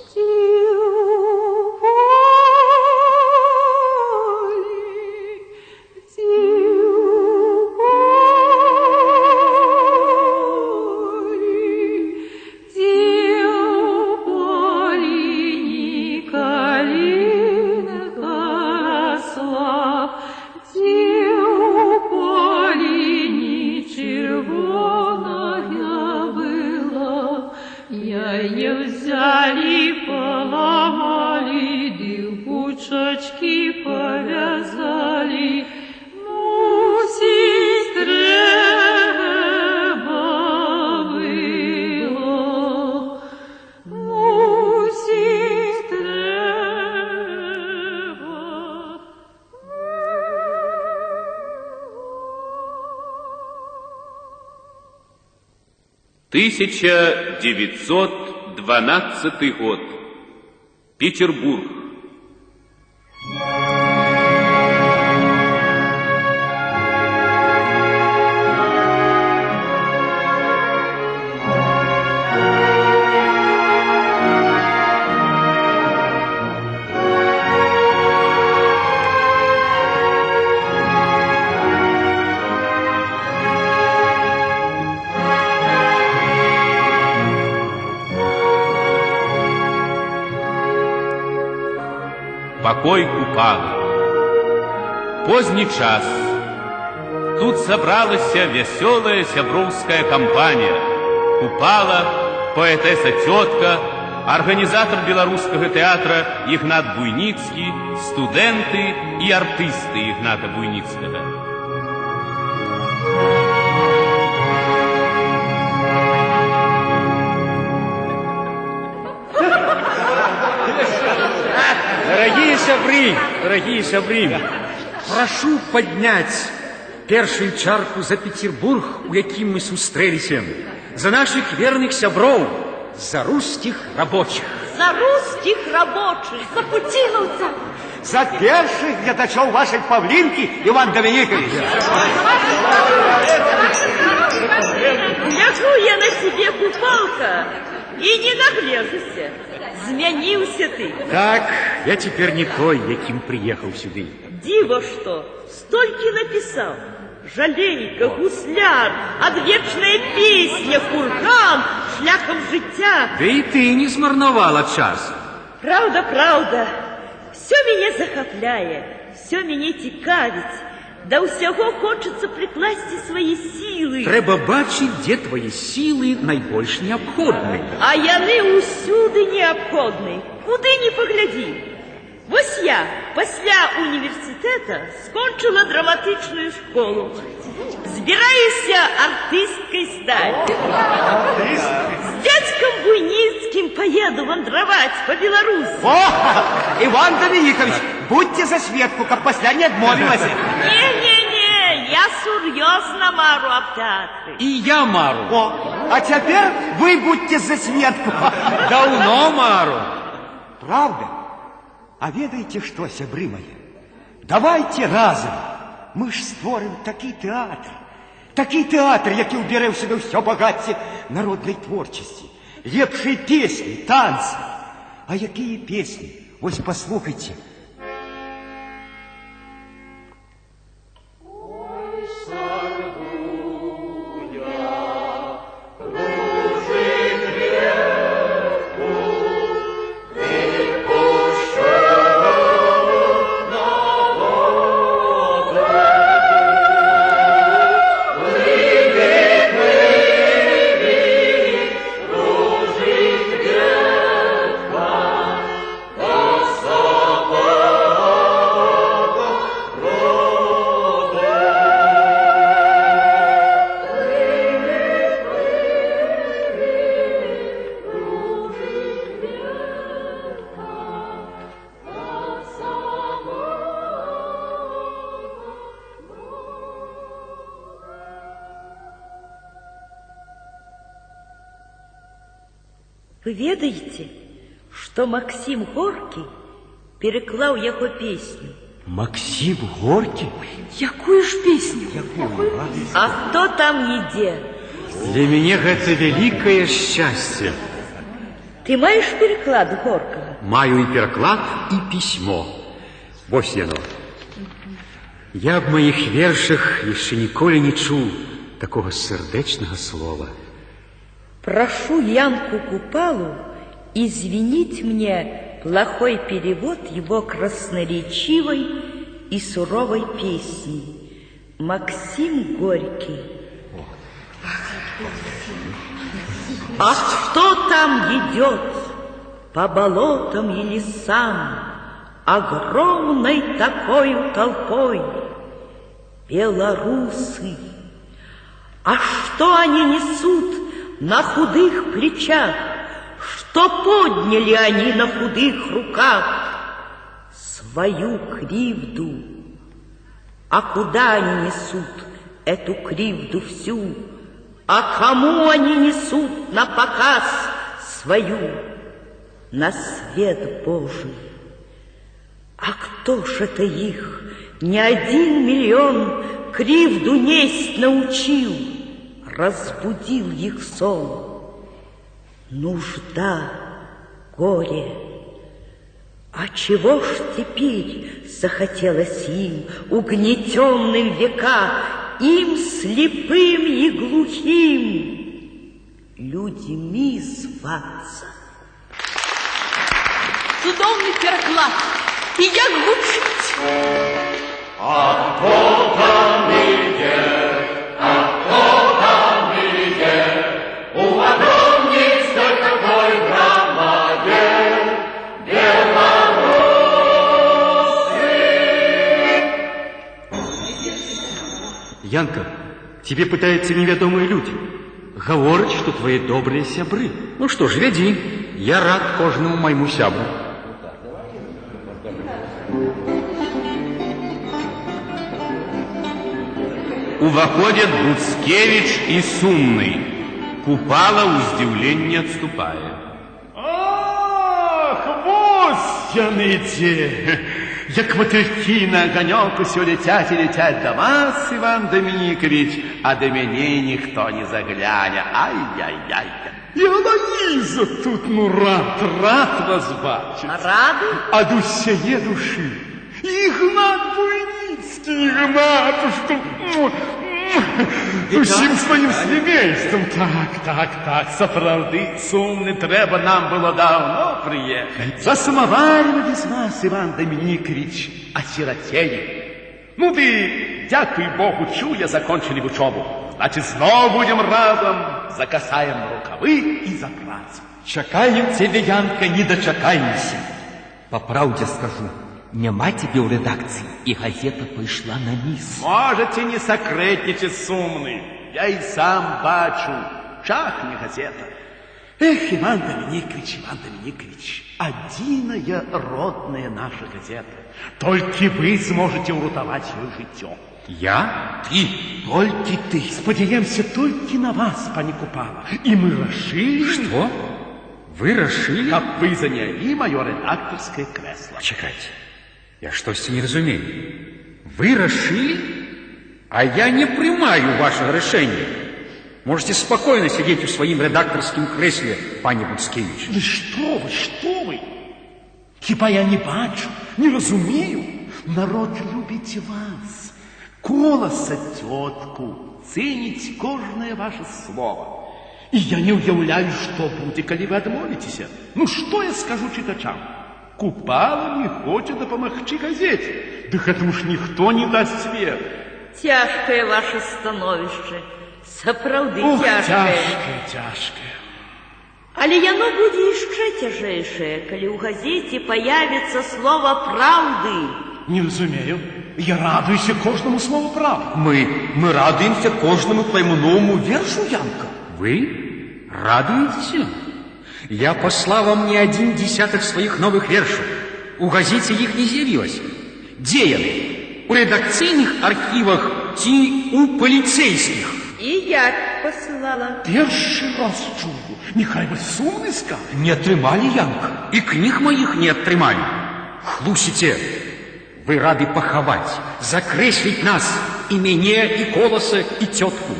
1912 год. Петербург. Покой Купалы. Поздний час. Тут собралася веселая сяброўская компания. Купала, поэтесса-тетка, организатор белорусского театра Игнат Буйницкий, студенты и артисты Игната Буйницкого. Дорогие сябры, прошу поднять першую чарку за Петербург, у якім мы сустрэліся, за наших верных сяброў, за русских рабочих. За русских рабочих, за путиновцев. За перших глядачоў вашей Павлинки, Иван Доминикович. Гляжу я на себе, Купалка, и не наглежуся. Змяніўся ты. Так, я теперь не той, яким приехал сюда. Диво что, стольки написал. Жалейка, гусляр, адвечная песня, курган, шляхом життя. Да и ты не змарнавала час. Правда, правда. Все меня захапляе, все меня цікавіць. Да ўсяго хочется прикласти свои силы. Трэба бачыць, где твои силы найбольш необходны. А яны усюды необходны. Куды ни погляди. Вось я пасля университета скончила драматычную школу. Збіраюся артисткой стать. С дядьком Буйницким поеду вандровать по Беларуси. О, Иван Доминикович, будьте за Светку, как пасля не отмовилась. Не, я сурьезно мару об театре. И я мару. О, а теперь вы будьте за Светку. Давно мару. Правда? А ведаеце што, сябры мае? Давайте разом. Мы ж створым такі тэатр, які ўбярэ ў сябе ўсё багацце народнай творчасці, лепшыя песні, танцы. А якія песні? Вось паслухайце. Вы ведаете, что Максим Горький переклал его песню? Максим Горький? Якую ж песню? А кто там ніде? Для меня это великое счастье. Ты маешь переклад Горького? Маю и переклад, и письмо. Вось яно. Я в моих вершах еще ніколи не чув такого сердечного слова. Прошу Янку Купалу извинить мне плохой перевод его красноречивой и суровой песни. Максим Горький. А кто там идет по болотам и лесам огромной такой толпой? Белорусы. А что они несут на худых плечах? Что подняли они на худых руках? Свою кривду. А куда они несут эту кривду всю? А кому они несут на показ свою, на свет Божий? А кто ж это их не 1 миллион кривду несть научил, разбудил их сон? Нужда, горе. А чего ж теперь захотелось им, угнетенным века, им слепым и глухим, людьми зваться? Цудовный переклад. И як гучить. А кто там идет? А кто там идет? У огромниц такой громаде белорусы. Янка, тебе пытаются неведомые люди. Говорят, что твои добрые сябры. Ну что ж, веди. Я рад кожному моему сябру. Уваходят Буцкевич и Сумный. Купала у здивлення отступая. Ах, вось яны дзе! Як мотылькі на аганёк усё летять и летять до вас, Иван Доминикович, а до мяне ніхто не загляне. Ай-яй-яй. І Лоїза тут, ну рад вас бачить. Рады? Ад усяе души. Ігнат Буйніцкий, Ігнат, што... Усім сваім семейством. Так, сапраўды, Сумны, трэба нам было давно приехать. Засамавалі мы без вас, Иван Доминикович, осиротели. Ну ты, дякуй Богу, чуя, закончили учебу. Значит, снова будем разом, закасаем рукавы и за працу. Чакаем тебе, Янка, не дочакаемся. По правде скажу, нема тебе в редакции, и газета пошла на низ. Можете не секретничать, Сумный. Я и сам бачу. Чахне газета. Эх, Иван Доминикович, одиная родная наша газета. Только вы сможете урутовать свое житье. Я? Ты, только ты. Сподеемся только на вас, пани Купала. И мы решили... Что? Вы решили? Как вы заняли мое редакторское кресло. Чекайте. Я что-то не разумею. Вы решили, а я не принимаю вашего решения. Можете спокойно сидеть в своем редакторском кресле, пани Буцкевич. Да что вы? Хіба я не бачу, не разумею. Народ любите вас. Колоса тетку, ценить кожное ваше слово. И я не уявляю, что будет, коли вы отмовитесь. Ну, что я скажу читачам? Купала не хочет допомогти газете. Да этому ж никто не даст свет. Тяжкое ваше становище. Сапраўды тяжкое. Але яно будзе яшчэ цяжэйшае, калі ў газеце появится слово правды. Не разумею. Я радуюсь кожному слову правды. Мы радуемся кожному твоему новому вершу, Янка. Вы радуетесь? Я послал вам не 1 десяток своих новых вершов. У газете их не з'явилось. Где яны? У редакційных архивах ці у полицейских? И я посылала. Первый раз чую. Нехай бы Сумны сказал. Не отрымали, Янка. И книг моих не отрымали. Хлусите. Вы рады поховать, закреслить нас, и меня, и Колоса, и тетку.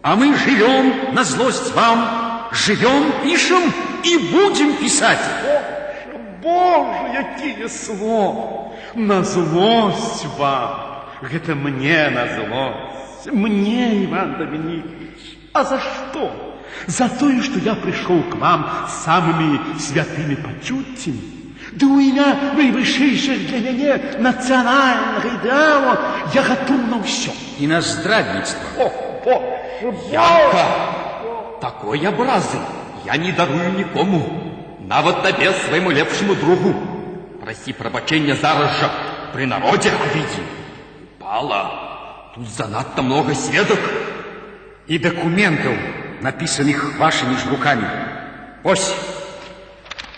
А мы живем на злость вам, живем, пишем и будем писать. Боже, какие слова! На злость вам. Это мне на злость. Мне, Иван Доминикович. А за что? За то, что я пришел к вам с самыми святыми почуттями. Да у меня наивысшейших для меня национальных идеалов я готов на все. И на здравництво. Боже, Янка, такой образы я не дарую никому. Нават табе своему лепшему другу. Проси пробачения зараз же при народе. Види, Пала, тут занадто много сведок. И документов, написанных вашими ж руками. Ось.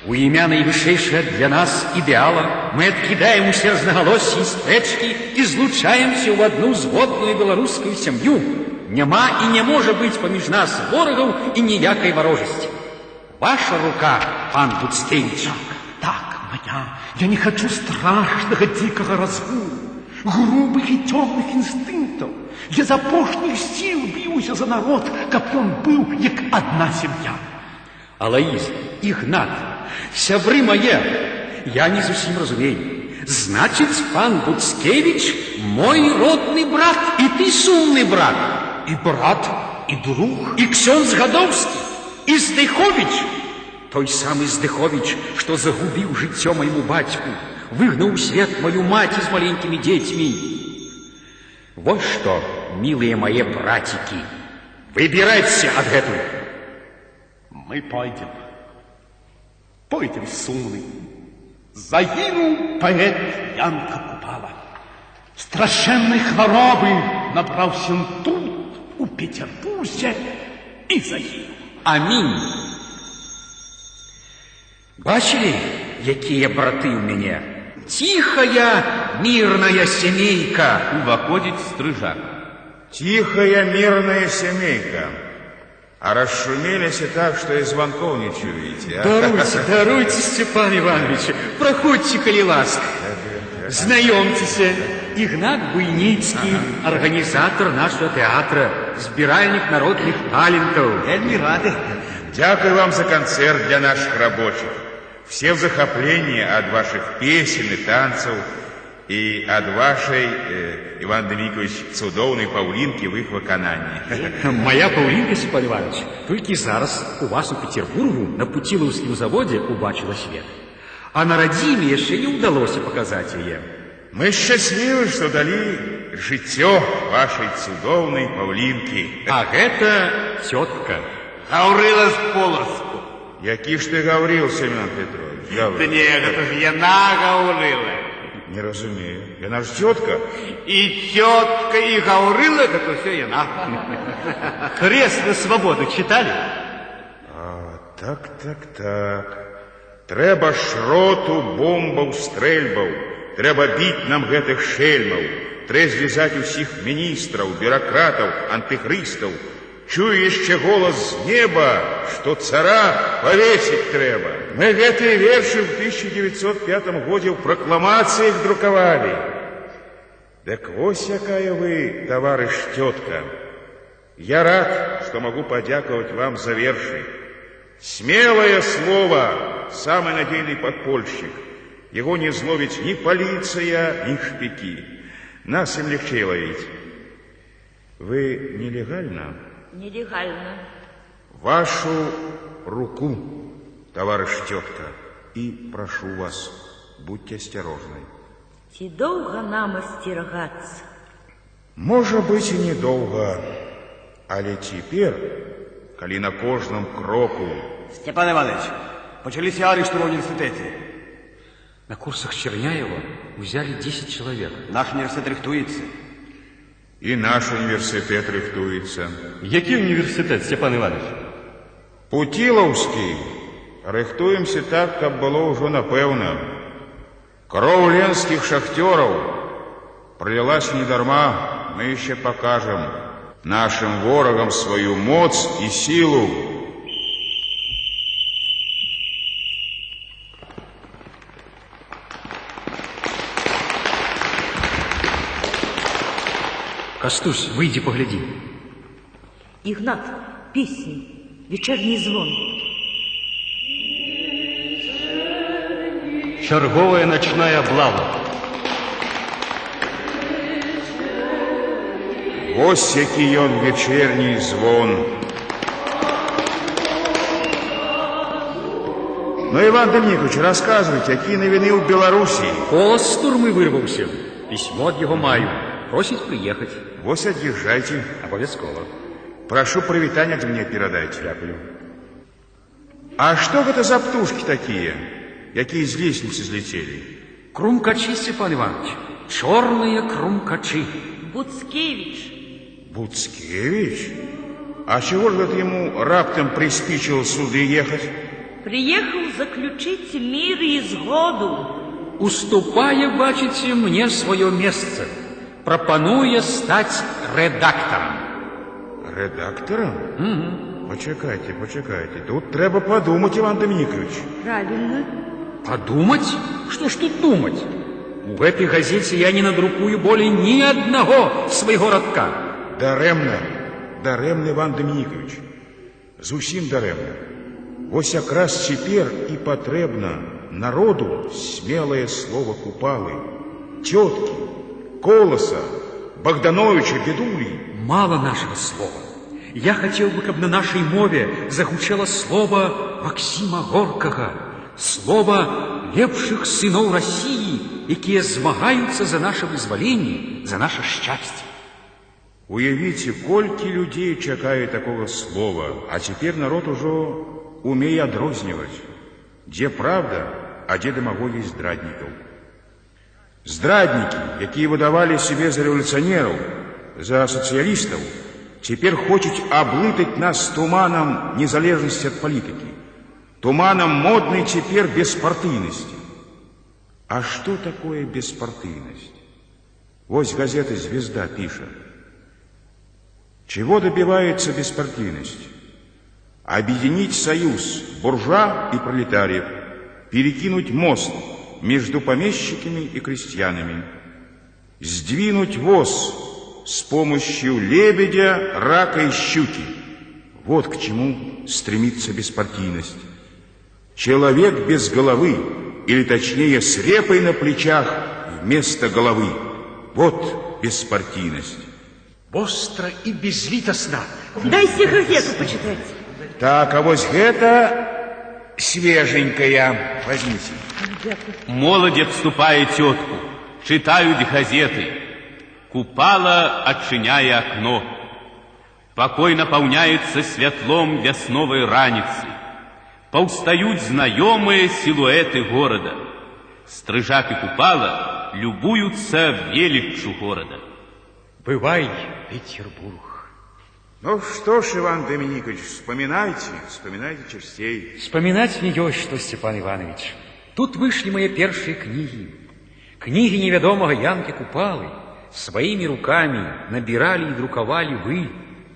У імя найвышэйшае для нас ідэала мы адкідаем усе рознагалоссі і спрэчкі і злучаемся ў адну згодную беларускую сям'ю. Няма и не может быть помеж нас ворогов и ніякой ворожести. Ваша рука, пан Буцкевич. Так, моя. Я не хочу страшного дикого разгула, грубых и темных инстинктов. Я за апошніх сил б'юся за народ, каб ён быў як одна семья. Алаїз, Ігнат, сябры мае, я не зусім разумею. Значит, пан Буцкевич мой родный брат, и ты сумный брат. И брат, и друг. И ксёндз Гадовский, и Здыхович. Той самый Здыхович, что загубил жыццё моему батьку, выгнал у свет мою мать с маленькими детьми. Вот что, милые мои братики, выбирайте от этого. Мы пойдем. Пойдем, сумный. Загинул поэт Янка Купала. Страшенной хворобы набрался он тут, у Петербурге, и загинул. Аминь. Бачили, якія браты у меня? Тихая, мирная семейка. Уваходит стрижак. Тихая, мирная семейка. А расшумелись и так, что и звонков не чуете. Даруйте, Степан Иванович, проходьте, коли ласка. Знайомьтесь, Игнат Буйницкий, организатор нашего театра, збиральник народных талентов. Вельми рады. Дякую вам за концерт для наших рабочих. Все в захоплении от ваших песен и танцев и от вашей, Иван Дмитриевич, цудоўной Паўлінкі в их выканании. Моя Паўлінка, Степан Иванович, только зараз у вас у Петербургу на Путиловском заводе убачила свет. А на радзіме еще не удалось показать ее. Мы счастливы, что дали жыццё вашей цудоўной Паўлінкі. А это тетка. Гаврила з Полоцку. Які ж ты говорил, Семен Петрович? Да не, это же яна Гаврила. Не разумею. Яна ж тетка? И тетка, и Гаврила, это все яна. Крест на свободу читали? А, так. Трэба шроту, бомбаў, стрэльбаў. Трэба біць нам гэтых шельмаў. Трэба звязаць усіх міністраў, бюрократаў, антыхрыстаў. Чую яшчэ голос з неба, што цара павесіць трэба. Мы гэтыя вершы в 1905 годзе ў пракламацыях друкавалі. Дык вось якая вы, товарищ тетка. Я рад, что могу подяковать вам за верши. Смелое слово, самый надежный подпольщик. Его не зловить ни полиция, ни шпики. Нас им легче ловить. Вы нелегально? Нелегально. Вашу руку, товарищ тетка, и прошу вас, будьте осторожны. Ці доўга нам асцерагацца? Можа быць і недоўга, але цяпер, калі на кожным кроку... Степан Иванович, почалися арышты в университете. На курсах Черняева взяли 10 человек. Наш университет рихтуется. И наш университет рихтуется. Який университет, Степан Иванович? Путиловский. Рихтуемся так, как было уже напевно. Кровь ленских шахтеров пролилась недарма. Мы еще покажем нашим ворогам свою моц и силу. Костусь, выйди, погляди. Игнат, песни, вечерний звон. Черговая ночная облава. Вось які ён вечерний звон. Ну, Иван Дмитриевич, рассказывайте, какие новины в Белоруссии. Голос з турми вирвався. Письмо от його маю. Просить приехать. Вось отъезжайте. Обовязково. Прошу привитания от меня передайте. Дякую. А что это за птушки такие, какие из лестницы взлетели? Крумкачи, Степан Иванович. Черные крумкачи. Буцкевич. Буцкевич? А чего же это ему раптом приспичило сюда ехать? Приехал заключить мир и згоду. Уступая, бачите, мне свое место. Пропонуя стать редактором. Редактором? Почекайте. Тут треба подумать, Иван Доминикович. Правильно. Подумать? Что ж тут думать? У этой газете я не надрукую более ни одного своего радка. Даремно, Иван Доминикович. Зусім даремно. Вось якраз цяпер і патрэбна народу смелое слово Купалы, тетки, Колоса, Богдановича, Бедули. Мало нашего слова. Я хотел бы, чтобы на нашей мове загучало слово Максима Горкага, слово лепших сынов России, якія змагаюцца за наше вызваленне, за наше счастье. Уявите, колькі людей чакае такого слова, а теперь народ ужо умее адрозніваць, дзе правда, а дзе дэмагогія здраднікаў. Здраднікі, якія выдавалі себе за рэвалюцыянераў, за сацыялістаў, цяпер хочуць аблытаць нас туманам незалежнасці ад палітыкі, туманам моднай цяпер беспартыйнасці. А что такое беспартыйность? Вось газета «Звезда» пишет. Чего добивается беспартийность? Объединить союз буржуа и пролетариев, перекинуть мост между помещиками и крестьянами, сдвинуть воз с помощью лебедя, рака и щуки. Вот к чему стремится беспартийность. Человек без головы, или точнее с репой на плечах вместо головы. Вот беспартийность. Остро и безлитостно. Дайте газету почитать. Так, а вот это свеженькая. Возьмите. Молоді обступає тетку, читають газети. Купала отчиняя окно. Покой наполняется светлом весновой раницы. Повстают знакомые силуэты города. Стрижак и Купала любуются величью города. Бывай, Петербург. Ну что ж, Иван Доминикович, вспоминайте частей. Вспоминать не есть что, Степан Иванович. Тут вышли мои первые книги. Книги неведомого Янки Купалы. Своими руками набирали и друковали вы,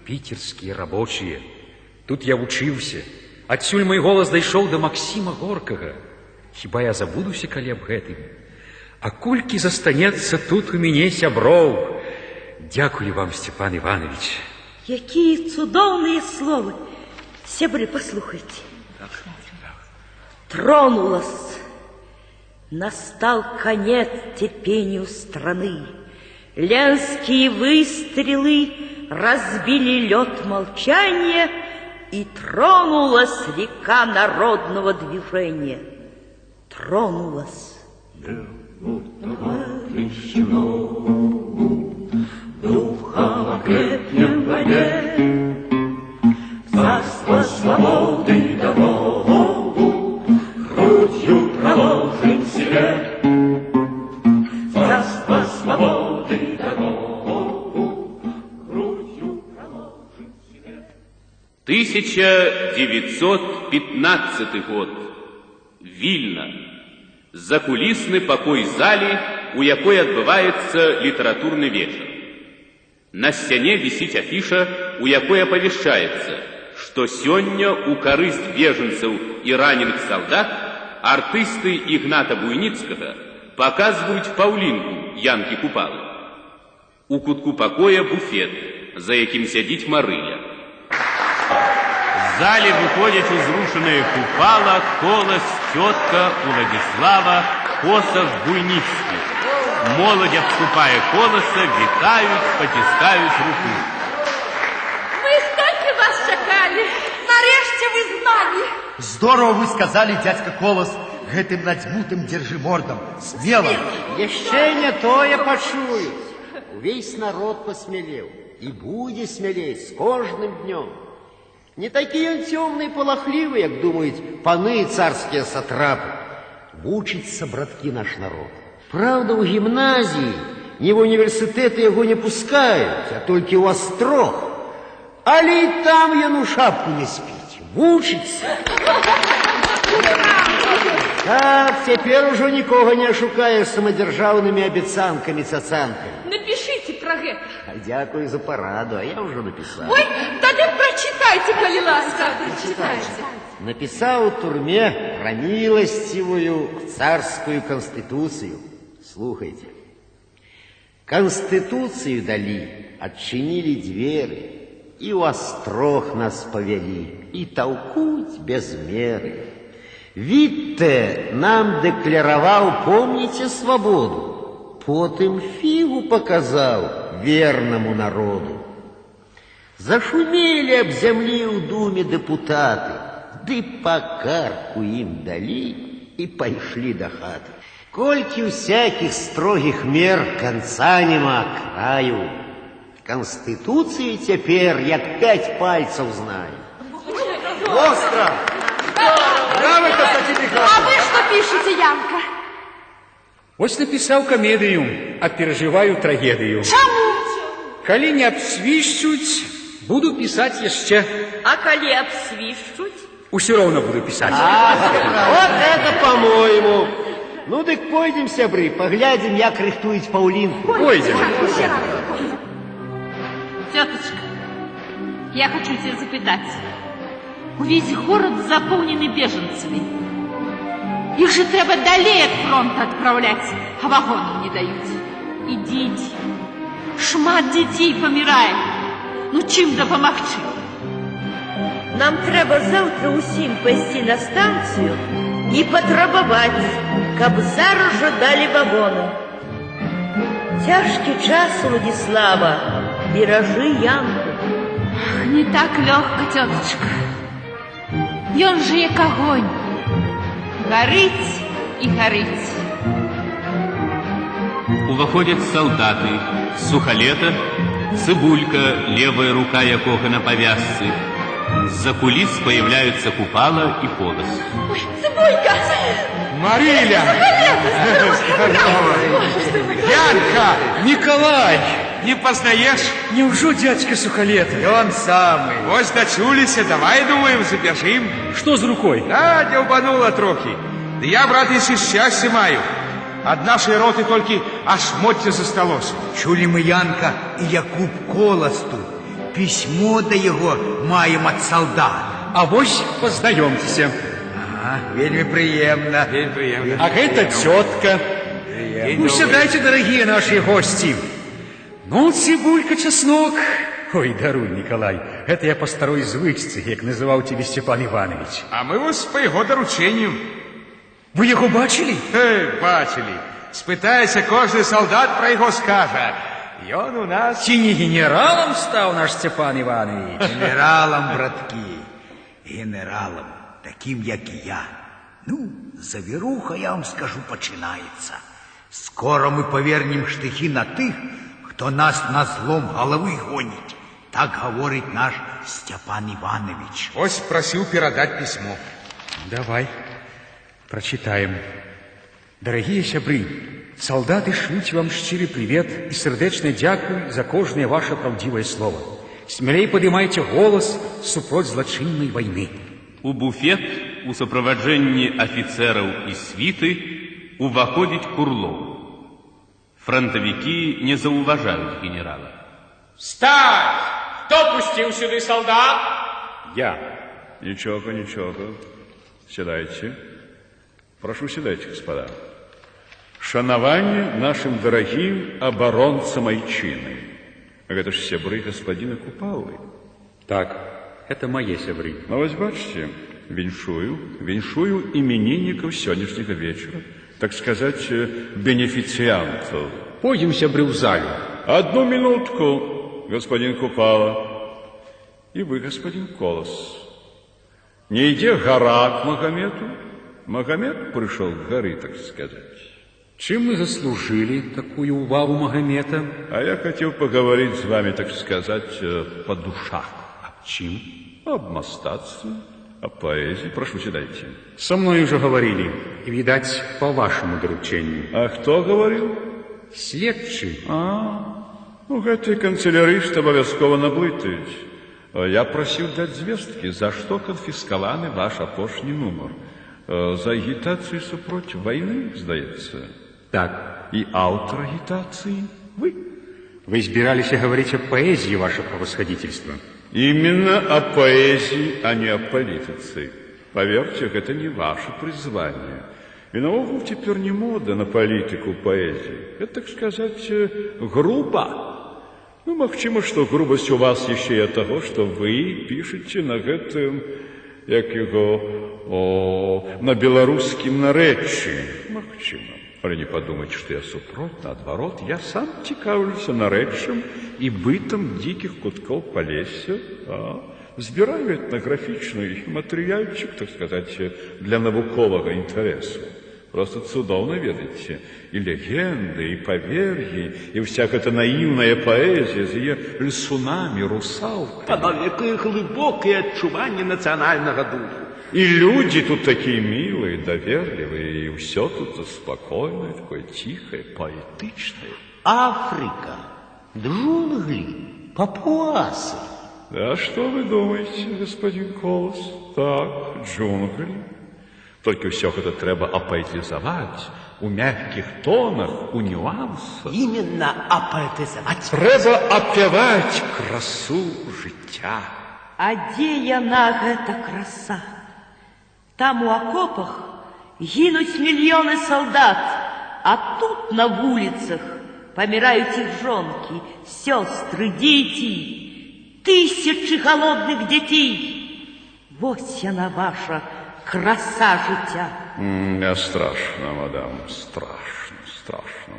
питерские рабочие. Тут я учился. Отсюль мой голос дошел до Максима Горкага. Хіба я забудуся, калі аб гэтым? А колькі застанецца тут у мяне сяброў? Дякую вам, Степан Иванович. Какие цудовные слова. Сябры, послухайте. Тронулась. Настал конец терпению страны. Ленские выстрелы разбили лед молчания, и тронулась река народного движения. Тронулась. Духом окрепнем в воде, царство свободы дорогу, грудью проложим себе. Царство свободы дорогу, грудью проложим себе. 1915 год. Вільна. Закулісны пакой залі, у якой адбываецца літаратурны вечар. На сцяне вісіць афіша, у якой апавяшчаецца, што сёння у карысць бежанцаў і раненых салдат артысты Ігната Буйніцкага паказваюць паўлінку Янкі Купалы. У кутку пакоя буфет, за якім сядзіць Марыля. В зале выходят узрушенные Купала, Колос, тетка, Владислава, Косов, Буйницкий. Молодь, обступая Колоса, витают, потискают руку. Мы столько вас чакали. Нарешті вы з нами. Здорово вы сказали, дядька Колос, гэтым надзьмутым держимордом. Смело. Еще не тое почуют. Весь народ посмелел. И будет смелеть с каждым днем. Не такие он темные, полохливые, как думают паны царские сатрапы. Вучится, братки, наш народ. Правда, у гимназии, ни в университеты его не пускают, а только у острог. Але и там яну шапку не спить. Вучится. Так, теперь уже никого не ошукаешь самодержавными обяцанками, цацанками. Напишите про это. Дякую за пораду, а я уже написал. Ой, тады прочитайте, коли ласка. Прочитайте. Написал в турме про милостивую царскую конституцию. Слухайте. Конституцию дали, отчинили двери, и у острог нас повели, и толкуть без меры. Витте нам декларовал, помните, свободу, потом фигу показал верному народу. Зашумели об земли у думе депутаты, ды по карку им дали и пошли до хаты. Кольки у всяких строгих мер конца нема краю. Конституцию теперь як 5 пальцев знаю. Остро! Браво, Константин Михайлович! А вы что пишете, Янка? Ось написал комедию, а переживаю трагедию. Чему? Коли не обсвищуть, буду писать еще. А коли обсвищуть? Все равно буду писать. Вот это по-моему. Ну так пойдем, сябры, поглядим, як рихтують Паулинку. Пойдем. Тетушка, я хочу тебя запытать. Весь город заполненный беженцами. Их же треба далее от фронта отправлять, а вагонов не дают. Идите. Шмат детей помирает. Ну чим допомогти? Нам треба завтра усім пойти на станцію і потребувати, каб зараз же дали вагони. Тяжкий час, Владислава, бережи Янку. Ах, не так легко, тетушка. Ён же як огонь. Горить и горить. Уваходят солдаты, Сухалета, Цыбулька, левая рука якога на повязці. З-за кулис появляются Купала и Колос. Ой, Цыбулька! Мариля! Янка! Николай! Не познаешь? Неужо дядька Сухалета? Он самый. Вот дочулися, давай, думаем, забежим. Что с рукой? Да, дёбануло трохи. Да я, брат, если счастье маю. От нашей роты только аж мотья засталось. Чули мы, Янка, и Якуб Колосту. Письмо до его маем от солдат. А вось познаёмтеся. Ага, вельми приемно. Вельми приемно. А это тетка. Ну, сядайте, дорогие наши гости. Ну, цибулька, чеснок. Ой, даруй, Николай, это я по старой звычцы, як называл тебе Степан Иванович. А мы вас по его доручению. Вы его бачили? Бачили. Спытайся, кожный солдат про его скажа. И он у нас... Чи не генералом стал наш Степан Иванович? Генералом, братки, генералом, таким, як и я. Ну, завируха, я вам скажу, починается. Скоро мы повернем штыхи на тых, кто нас на злом головы гонит. Так говорит наш Степан Иванович. Ось просил передать письмо. Давай, прочитаем. Дорогие сябры, солдаты шлють вам щирый привет и сердечный дякую за кожное ваше правдивое слово. Смелей поднимайте голос супроть злочинной войны. У буфет у сопровождении офицеров и свиты уваходит Курлов. Фронтовики не зауважают генерала. Встать! Кто пустил сюда солдат? Я. Ничего, ничего. Сідайте. Прошу, сідайте, господа. Шанование нашим дорогим оборонцам Айчины. Это ж сябры господина Купалы. Так, это мои сябры. Ну, вот бачите, віншую именинников сегодняшнего вечера, так сказать, бенефициантов. Пойдем, сябры, в зале. Одну минутку, господин Купала. И вы, господин Колос. Не иди гора к Магомету. Магомед пришел к горы, так сказать. Чем мы заслужили такую увагу Магомета? А я хотел поговорить с вами, так сказать, по душах. Об чем? Об мастатстве, о поэзии. Прошу, сідайте. Со мной уже говорили, и, видать, по вашему доручению. А кто говорил? Следчий. Ну, гэты канцелярыст абавязкова наблытаюць. Я просил дать звестки, за что конфискованы ваш апошний номер. За агитацию супротив войны, сдается. Так. И автор агитации вы. Вы избирались говорить о поэзии, ваше превосходительство. Именно о поэзии, а не о политике. Поверьте, это не ваше призвание. И наогул теперь не мода на политику поэзии. Это, так сказать, грубо. Ну, магчыма, что грубость у вас еще и от того, что вы пишете на гэтым, як его, на белорусским наречии. Магчыма. Але не подумайте, что я супроть, наоборот, я сам цікавлюся наречием и бытом диких кутков Полесья, збираю этнографичный материальчик, так сказать, для навукового интересу. Просто цудоўна, ведаеце, и легенды, и поверьи, и всякая эта наивная поэзия с ее льсунами, русалками. Панове, какое глубокое отчувание национального духа. И люди тут такие милые, доверливые, и все тут спокойное, такое тихое, поэтичное. Африка, джунгли, папуасы. Да что вы думаете, господин Колос? Так, джунгли. Только все это треба апоэтизовать, у мягких тонах, у нюансов. Именно апоэтизовать. Треба опевать красу життя. А дзе яна гэта краса? Там у окопах гинуть миллионы солдат, а тут на улицах помирают их жонки, сестры, дети, тысячи голодных детей. Вот она ваша краса життя. Мне страшно, мадам, страшно.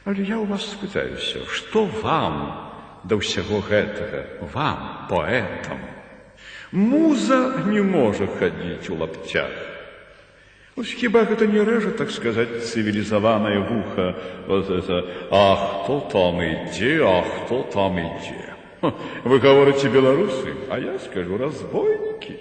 Але я у вас спытаюся, что вам до всего гэтага, вам, поэтам? Муза не может ходить у лаптях. Ну, хіба это не рэжа, так сказать, цивилизованное вухо? Вот это, а кто там иде, а кто там иде. Вы говорите белорусы, а я скажу разбойники.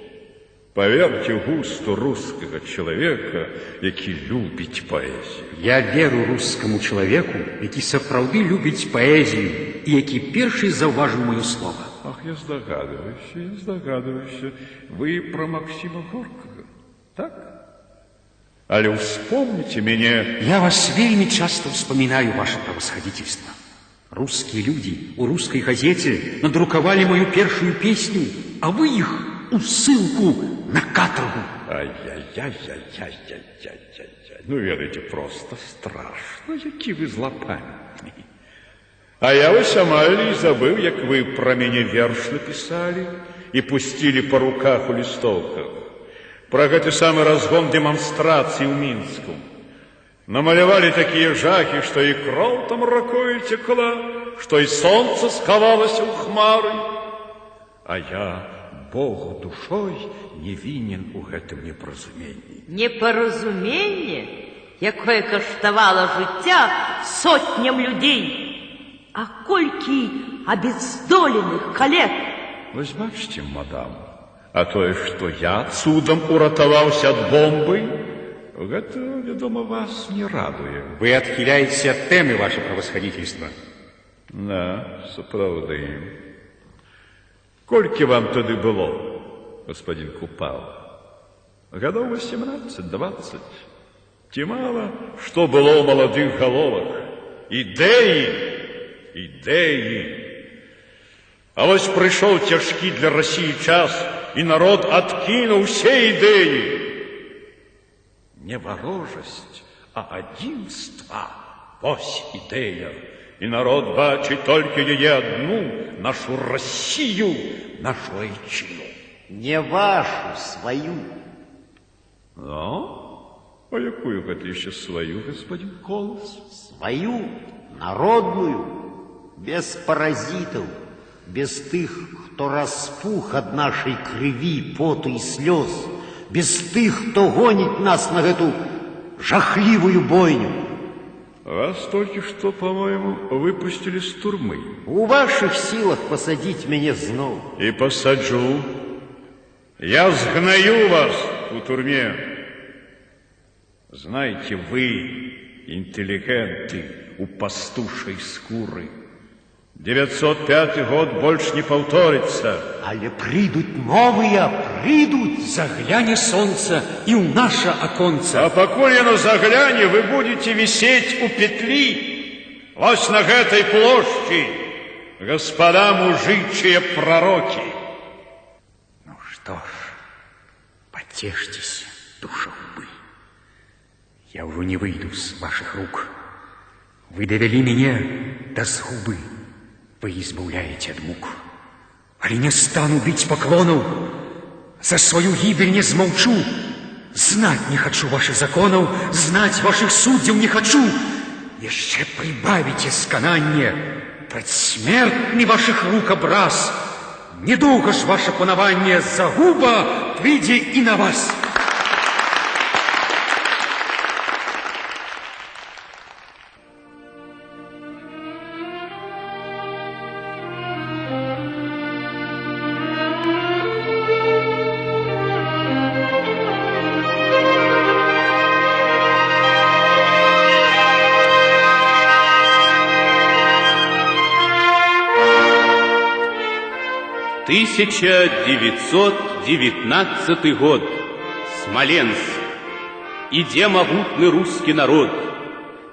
Поверьте густу русского человека, який любить поэзию. Я веру русскому человеку, який сапраўды любіць паэзію і які першы заўважыў маё слово. Ах, я здогадываюсь. Вы про Максима Горького, так? Але вспомните меня. Я вас вельми часто вспоминаю, ваше превосходительство. Русские люди у русской газете надруковали мою первую песню, а вы их у ссылку на каторгу. Ай-яй-яй-яй-яй-яй-яй. Ну, ведаете, просто страшно, які вы злопамятні. А я ось амаль забыл, як вы про меня верш написали и пустили по руках у листовках. Про гэты самый разгон демонстрации в Минску. Намалевали такие жахи, что и кровь там рекой текла, что и солнце сковалось у хмары. А я Богу душой не винен у гэтым непоразумении. Непоразумение, якое каштавало життя сотням людей. А колькі обездоленных коллег. Вось бачите, мадам, а тое, что я цудом уратаваўся от бомбы, гэта, вядома, вас не радуе. Вы отхиляетесь от темы, ваше превосходительство. Да, сапраўды. Колькі вам тады было, господин Купала? Гадоў 18-20. Ці мало, что было ў маладых головах? Идеи. А вось пришел тяжкий для России час, и народ откинул все идеи. Не ворожесть, а одинство. Вось идея. И народ бачит только ее одну, нашу Россию, нашу Айчину. Не вашу, свою. Ну? А якую гэта еще свою, господин Колос? Свою, народную. Без паразитов, без тых, кто распух от нашей крови, поту и слез, без тых, кто гонит нас на эту жахливую бойню. Вас только что, по-моему, выпустили с турмы. У ваших силах посадить меня знов. И посаджу. Я сгною вас в турме. Знаете, вы, интеллигенты, у пастушей скуры, 905 год больше не повторится. Але придут новые, придут. Загляне солнце и у наше оконце. А покуль оно загляне, вы будете висеть у петли. Вось на этой площади, господа мужичьи пророки. Ну что ж, потешьтесь, душогубы. Я уже не выйду с ваших рук. Вы довели меня до згубы. Вы избавляете от мук. Али не стану бить поклонов, за свою гибель не змолчу. Знать не хочу ваших законов, знать ваших суддів не хочу. Еще прибавите сканание, предсмертный ваших рук образ. Недолго ж ваше панаванне загуба прийде и на вас. — 1919 год. Смоленск. Иде могутный русский народ.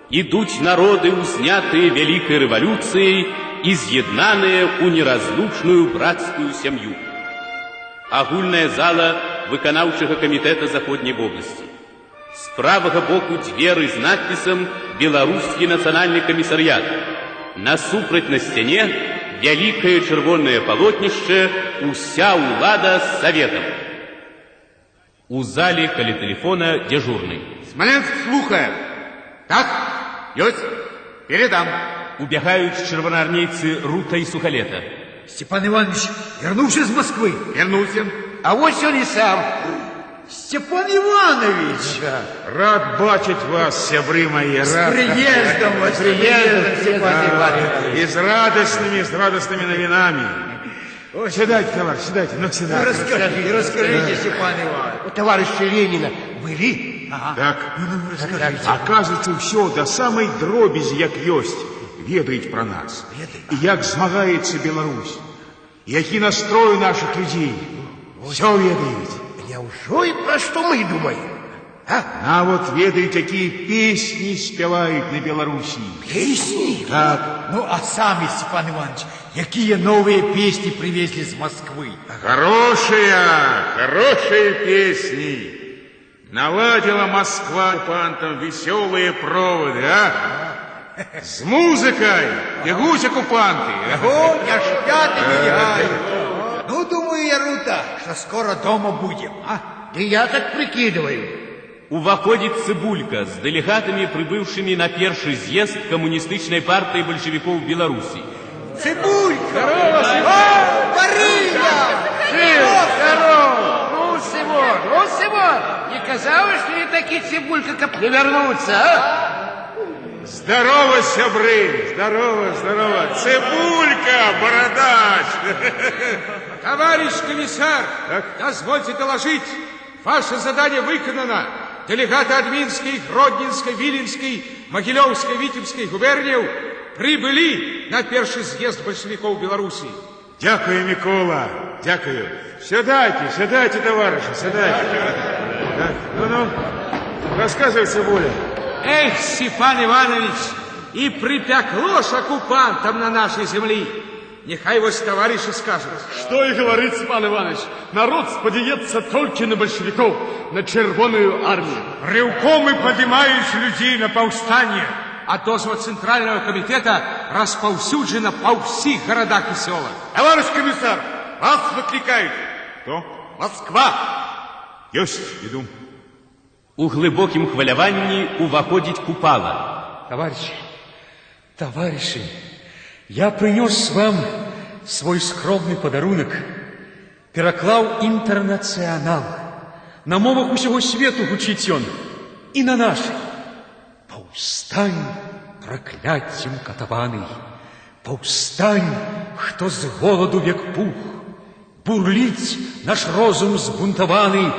Идуть народы, узнятые великой революцией, изъеднанные у неразлучную братскую семью. Агульная зала выканаўчага комитета Заходней области. С правого боку дверы с надписом «Белорусский национальный комиссариат». Насупраць на стене великое червонное полотнище «Уся улада с советом». У зале каля телефона дежурный. Смоленск слухае. Так, ёсць, передам. Убегают червоноармейцы Рута и Сухолета. Степан Иванович вернулся из Москвы. Вернулся. А вот он и сам. Степан Иванович! Рад бачить вас, сябры мои. С приездом вас, Степан Иванович. И с радостными новинами. О, сядайте, товарищ, сядайте, ну сядайте. Расскажите, Степан Иванович. У товарища Ленина были? Так, оказывается, все до самой дробязі, як ёсць, ведають про нас. І як змагається Беларусь. Які настрої наших людей. Все ведають. Няўжо и про что мы думаем? А вот ведають, какие песни спевают на Беларуси. Песни? Так. Ну, а сами, Степан Иванович, какие новые песни привезли из Москвы? Хорошие песни. Наладила Москва оккупантам веселые проводы, а? С музыкой бегут оккупанты. О, не шпят и не яют. Ну, думаю я, Рута, что скоро дома будем, а? Да я так прикидываю. Уваходит Цыбулька с делегатами, прибывшими на первый съезд коммунистической партии большевиков Беларуси. Цыбулька! Здорово, Барыня! Здорово! Ну, Симон, не казалось ли таки Цыбулька, как не вернуться, а? Здорово, сябры! Здорово. Цыбулька, бородач! Товарищ комиссар, дозвольте доложить. Ваше задание выполнено. Делегаты от Минской, Гродненской, Виленской, Могилевской, Витебской губерний прибыли на первый съезд большевиков Беларуси. Дякую, Микола, дякую. Сядайте, товарищи, сядайте. Так, ну, рассказывай, Цыбуля. Эх, Степан Иванович, и припекло ж оккупантам на нашей земле. Нехай вас товарищи скажут. Что и говорит, Степан Иванович, народ сподеется только на большевиков, на Червоную армию. Рывком и поднимаешь людей на повстание, а дозва Центрального комитета расповсюджена по всех городах и селах. Товарищ комиссар, вас выкликают. Кто? Москва. Ёсть, иду. У глибокім хваляванні уваходить Купала. Товарищи, я принес вам свой скромный подарунок. Пераклаў «Интернационал». На мовах усього свету гучить он. И на нашей. Повстань, прокляттям катаваный. Повстань, хто з голоду век пух. Бурлить наш розум збунтований.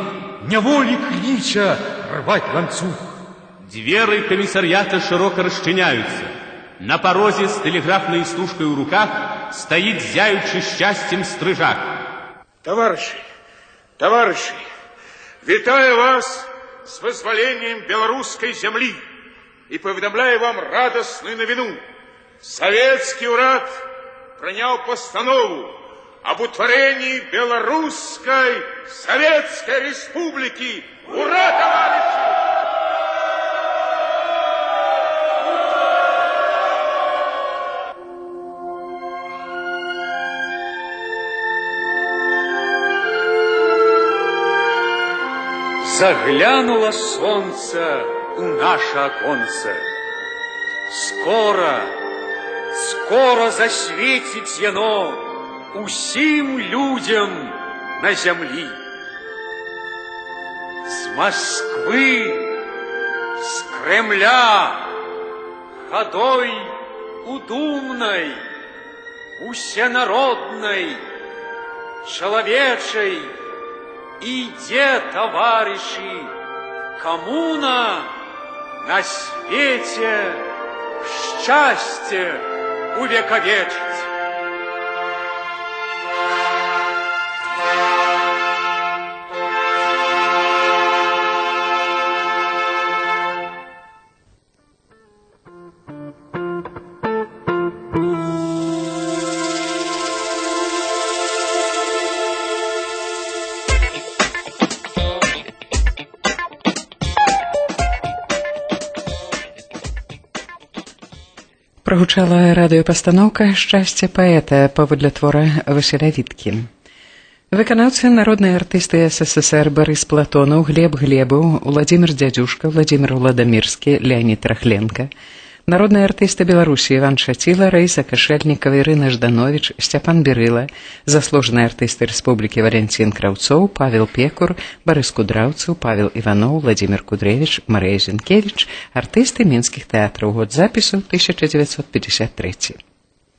Няволі клича рвать ланцуг. Дверы комиссариата широко расчиняются. На порозе с телеграфной стужкой в руках стоит зяючий счастьем стрижак. Товарищи, витаю вас с вызволением белорусской земли и поведомляю вам радостную новину. Советский уряд прыняў пастанову об утворении Белорусской Советской Республики. Ура, товарищи! Заглянуло солнце у наше оконце. Скоро засветит яно усім людям на земли. С Москвы, с Кремля, ходой удумной, усенародной, человечей, иде, товарищи, коммуна на свете счастье увековечить. Прогучала радыёпастаноўка «Шчасце паэта» паводле твора Васіля Віткі. Выканаўцы народныя артысты СССР Барыс Платонаў, Глеб Глебаў, Владзімір Дзядзюшка, Владзімір Владамірскі, Леонід Рахленка, народныя артысты Беларусі Іван Шаціла, Раіса Кашэльнікава, Ірына Ждановіч, Сцяпан Берыла, заслужаныя артысты Рэспублікі Валянцін Краўцоў, Павел Пекур, Барыс Кудраўцаў, Павел Іваноў, Владзімір Кудревіч, Марыя Зінкевіч, артысты мінскіх тэатраў. Год запісу 1953.